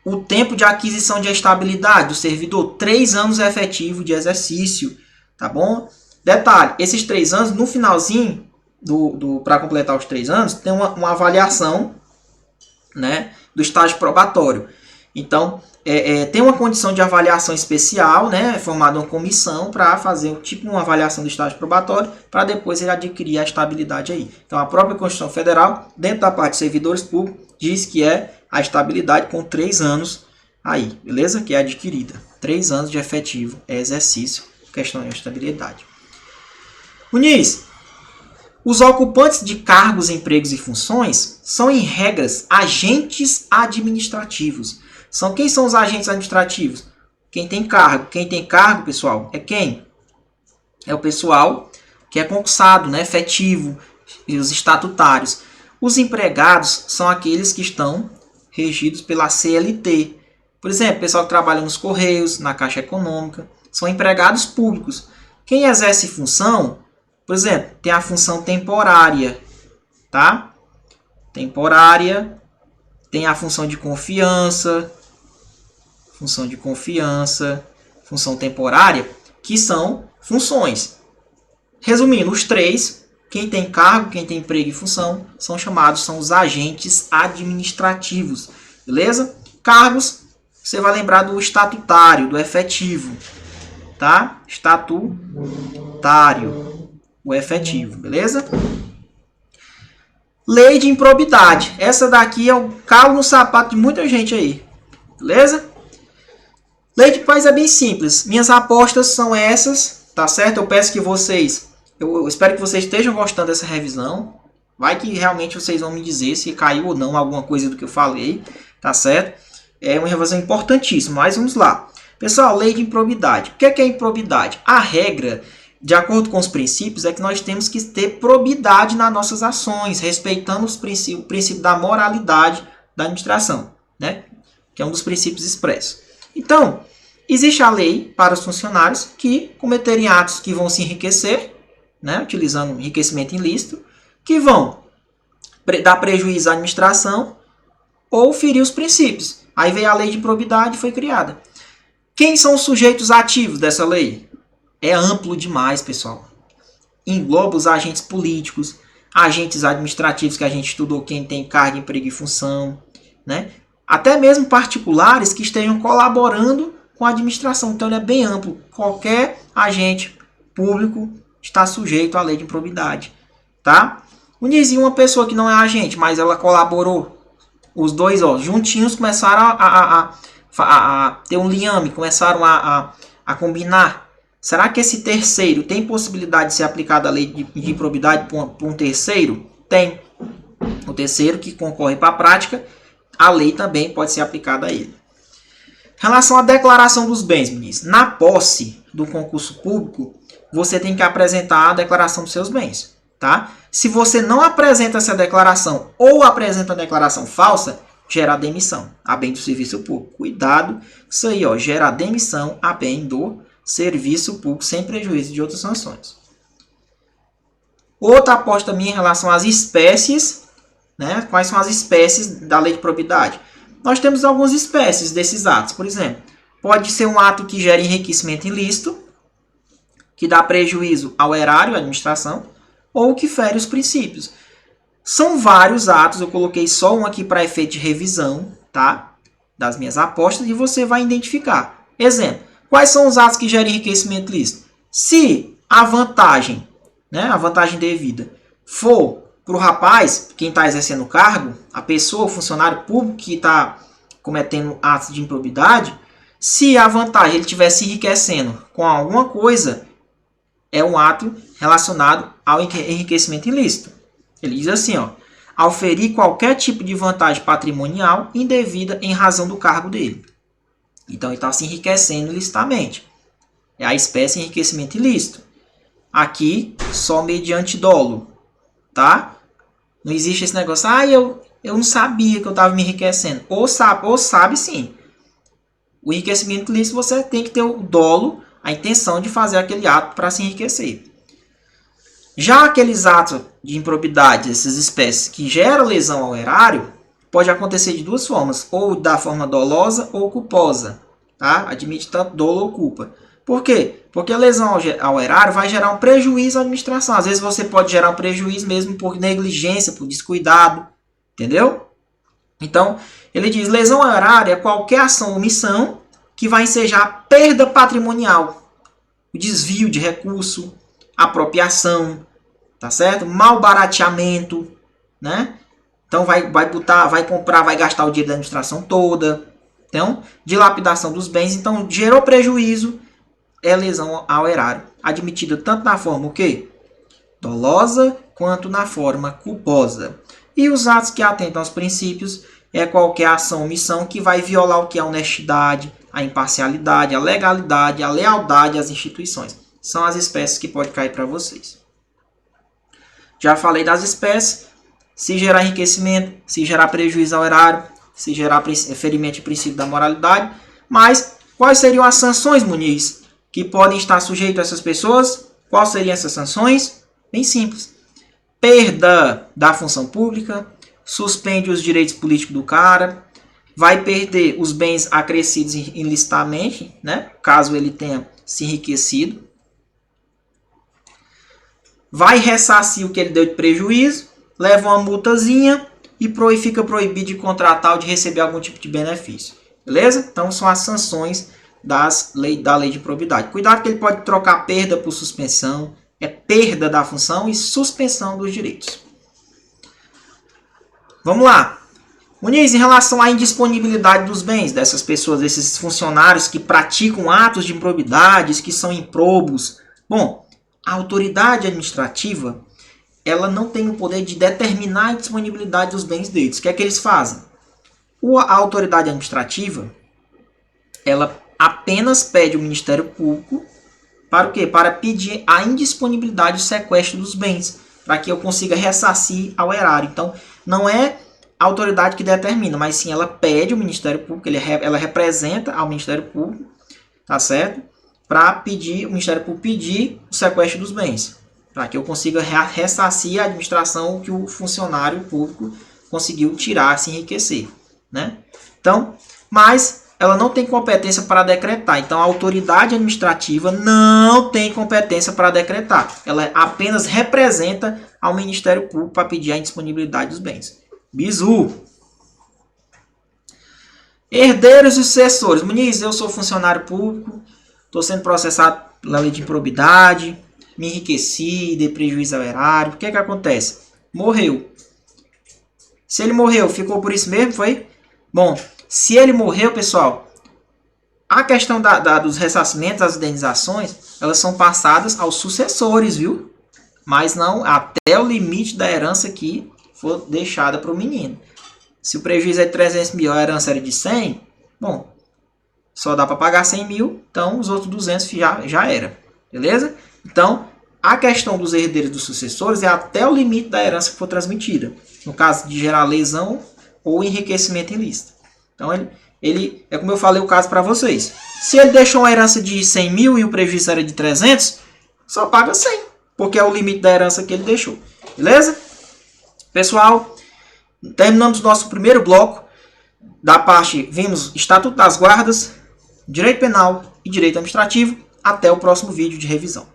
[SPEAKER 1] o tempo de aquisição de estabilidade do servidor, 3 anos efetivo de exercício, tá bom? Detalhe, esses 3 anos, no finalzinho, para completar os 3 anos, tem uma avaliação, né, do estágio probatório. Então, tem uma condição de avaliação especial, né, formada uma comissão para fazer tipo uma avaliação do estágio probatório, para depois ele adquirir a estabilidade aí. Então, a própria Constituição Federal, dentro da parte de servidores públicos, diz que é a estabilidade com 3 anos aí, beleza? Que é adquirida. 3 anos de efetivo exercício, questão de estabilidade. Muniz, os ocupantes de cargos, empregos e funções são, em regras, agentes administrativos. Quem são os agentes administrativos? Quem tem cargo. Quem tem cargo, pessoal, é quem? É o pessoal que é concursado, né, efetivo, e os estatutários. Os empregados são aqueles que estão regidos pela CLT. Por exemplo, o pessoal que trabalha nos Correios, na Caixa Econômica, são empregados públicos. Quem exerce função, por exemplo, tem a função temporária, tá? Temporária, tem a função de confiança, função temporária, que são funções. Resumindo, os 3 Quem tem cargo, quem tem emprego e função, são os agentes administrativos. Beleza? Cargos, você vai lembrar do estatutário, do efetivo. Tá? Estatutário, o efetivo. Beleza? Lei de improbidade. Essa daqui é o calo no sapato de muita gente aí. Beleza? Lei de paz é bem simples. Minhas apostas são essas, tá certo? Eu peço que vocês... Eu espero que vocês estejam gostando dessa revisão. Vai que realmente vocês vão me dizer se caiu ou não alguma coisa do que eu falei, tá certo? É uma revisão importantíssima, mas vamos lá. Pessoal, lei de improbidade. O que é improbidade? A regra, de acordo com os princípios, é que nós temos que ter probidade nas nossas ações, respeitando o princípio da moralidade da administração, né? Que é um dos princípios expressos. Então, existe a lei para os funcionários que cometerem atos que vão se enriquecer, né, utilizando enriquecimento ilícito, que vão dar prejuízo à administração ou ferir os princípios. Aí veio a lei de improbidade e foi criada. Quem são os sujeitos ativos dessa lei? É amplo demais, pessoal. Engloba os agentes políticos, agentes administrativos que a gente estudou, quem tem cargo, emprego e função, né? Até mesmo particulares que estejam colaborando com a administração. Então ele é bem amplo. Qualquer agente público está sujeito à lei de improbidade, tá? Unizinho, uma pessoa que não é agente, mas ela colaborou. Os dois, ó, juntinhos começaram a ter um liame, começaram a combinar. Será que esse terceiro tem possibilidade de ser aplicada a lei de improbidade por um terceiro? Tem. O terceiro que concorre para a prática, a lei também pode ser aplicada a ele. Em relação à declaração dos bens, ministro, na posse do concurso público, você tem que apresentar a declaração dos seus bens, tá? Se você não apresenta essa declaração ou apresenta a declaração falsa, gera demissão a bem do serviço público. Cuidado, isso aí, ó, gera demissão a bem do serviço público sem prejuízo de outras sanções. Outra aposta minha em relação às espécies, né? Quais são as espécies da lei de probidade? Nós temos algumas espécies desses atos. Por exemplo, pode ser um ato que gera enriquecimento ilícito, que dá prejuízo ao erário, à administração, ou que fere os princípios. São vários atos, eu coloquei só um aqui para efeito de revisão, tá? Das minhas apostas, e você vai identificar. Exemplo, quais são os atos que geram enriquecimento ilícito? Se a vantagem, né, a vantagem devida, for para o rapaz, quem está exercendo o cargo, a pessoa, o funcionário público que está cometendo atos de improbidade, se a vantagem ele estiver se enriquecendo com alguma coisa, é um ato relacionado ao enriquecimento ilícito. Ele diz assim, ó, ao ferir qualquer tipo de vantagem patrimonial indevida em razão do cargo dele. Então, ele está se enriquecendo ilicitamente. É a espécie de enriquecimento ilícito. Aqui, só mediante dolo, tá? Não existe esse negócio, eu não sabia que eu estava me enriquecendo. Ou sabe sim. O enriquecimento ilícito, você tem que ter o dolo, a intenção de fazer aquele ato para se enriquecer. Já aqueles atos de improbidade, essas espécies que geram lesão ao erário, pode acontecer de duas formas, ou da forma dolosa ou culposa, tá? Admite tanto dolo ou culpa. Por quê? Porque a lesão ao erário vai gerar um prejuízo à administração. Às vezes você pode gerar um prejuízo mesmo por negligência, por descuidado, entendeu? Então, ele diz, lesão ao erário é qualquer ação ou omissão que vai ensejar perda patrimonial, o desvio de recurso, apropriação, tá certo? Malbarateamento, né? Então vai comprar, vai gastar o dinheiro da administração toda. Então, dilapidação dos bens, então gerou prejuízo, é lesão ao erário, admitida tanto na forma o quê? Dolosa quanto na forma culposa. E os atos que atentam aos princípios é qualquer ação ou omissão que vai violar o que é a honestidade, a imparcialidade, a legalidade, a lealdade às instituições. São as espécies que podem cair para vocês. Já falei das espécies. Se gerar enriquecimento, se gerar prejuízo ao erário, se gerar ferimento de princípio da moralidade. Mas quais seriam as sanções, Muniz, que podem estar sujeitas a essas pessoas? Quais seriam essas sanções? Bem simples. Perda da função pública, suspende os direitos políticos do cara, vai perder os bens acrescidos ilicitamente, né? Caso ele tenha se enriquecido. vai ressarcir o que ele deu de prejuízo, leva uma multazinha e fica proibido de contratar ou de receber algum tipo de benefício. Beleza? Então são as sanções da lei de improbidade. Cuidado que ele pode trocar perda por suspensão, é perda da função e suspensão dos direitos. Vamos lá. Muniz, em relação à indisponibilidade dos bens dessas pessoas, desses funcionários que praticam atos de improbidades, que são improbos. Bom, a autoridade administrativa, ela não tem o poder de determinar a disponibilidade dos bens deles. O que é que eles fazem? A autoridade administrativa, ela apenas pede ao Ministério Público para o quê? Para pedir a indisponibilidade do sequestro dos bens, para que eu consiga ressarcir ao erário. Então, não é a autoridade que determina, mas sim ela pede ao Ministério Público, ela representa ao Ministério Público, tá certo? Para pedir, o Ministério Público pedir o sequestro dos bens, para que eu consiga ressarcir a administração que o funcionário público conseguiu tirar, se enriquecer, né? Então, mas ela não tem competência para decretar. Então, a autoridade administrativa não tem competência para decretar. Ela apenas representa ao Ministério Público para pedir a indisponibilidade dos bens. Bizu. Herdeiros e sucessores. Muniz, eu sou funcionário público, estou sendo processado pela lei de improbidade, me enriqueci, dei prejuízo ao erário. O que é que acontece? Morreu. Se ele morreu, ficou por isso mesmo, foi? Bom, se ele morreu, pessoal, a questão dos ressarcimentos, das indenizações, elas são passadas aos sucessores, viu? Mas não até o limite da herança que for deixada para o menino. Se o prejuízo é de 300 mil, a herança era de 100, bom, só dá para pagar 100 mil, então os outros 200 já era. Beleza? Então, a questão dos herdeiros e dos sucessores é até o limite da herança que for transmitida. No caso de gerar lesão ou enriquecimento ilícito. Então, ele é como eu falei o caso para vocês. Se ele deixou uma herança de 100 mil e o prejuízo era de 300, só paga 100, porque é o limite da herança que ele deixou. Beleza? Pessoal, terminamos nosso primeiro bloco. Da parte, vimos Estatuto das Guardas, Direito Penal e Direito Administrativo. Até o próximo vídeo de revisão.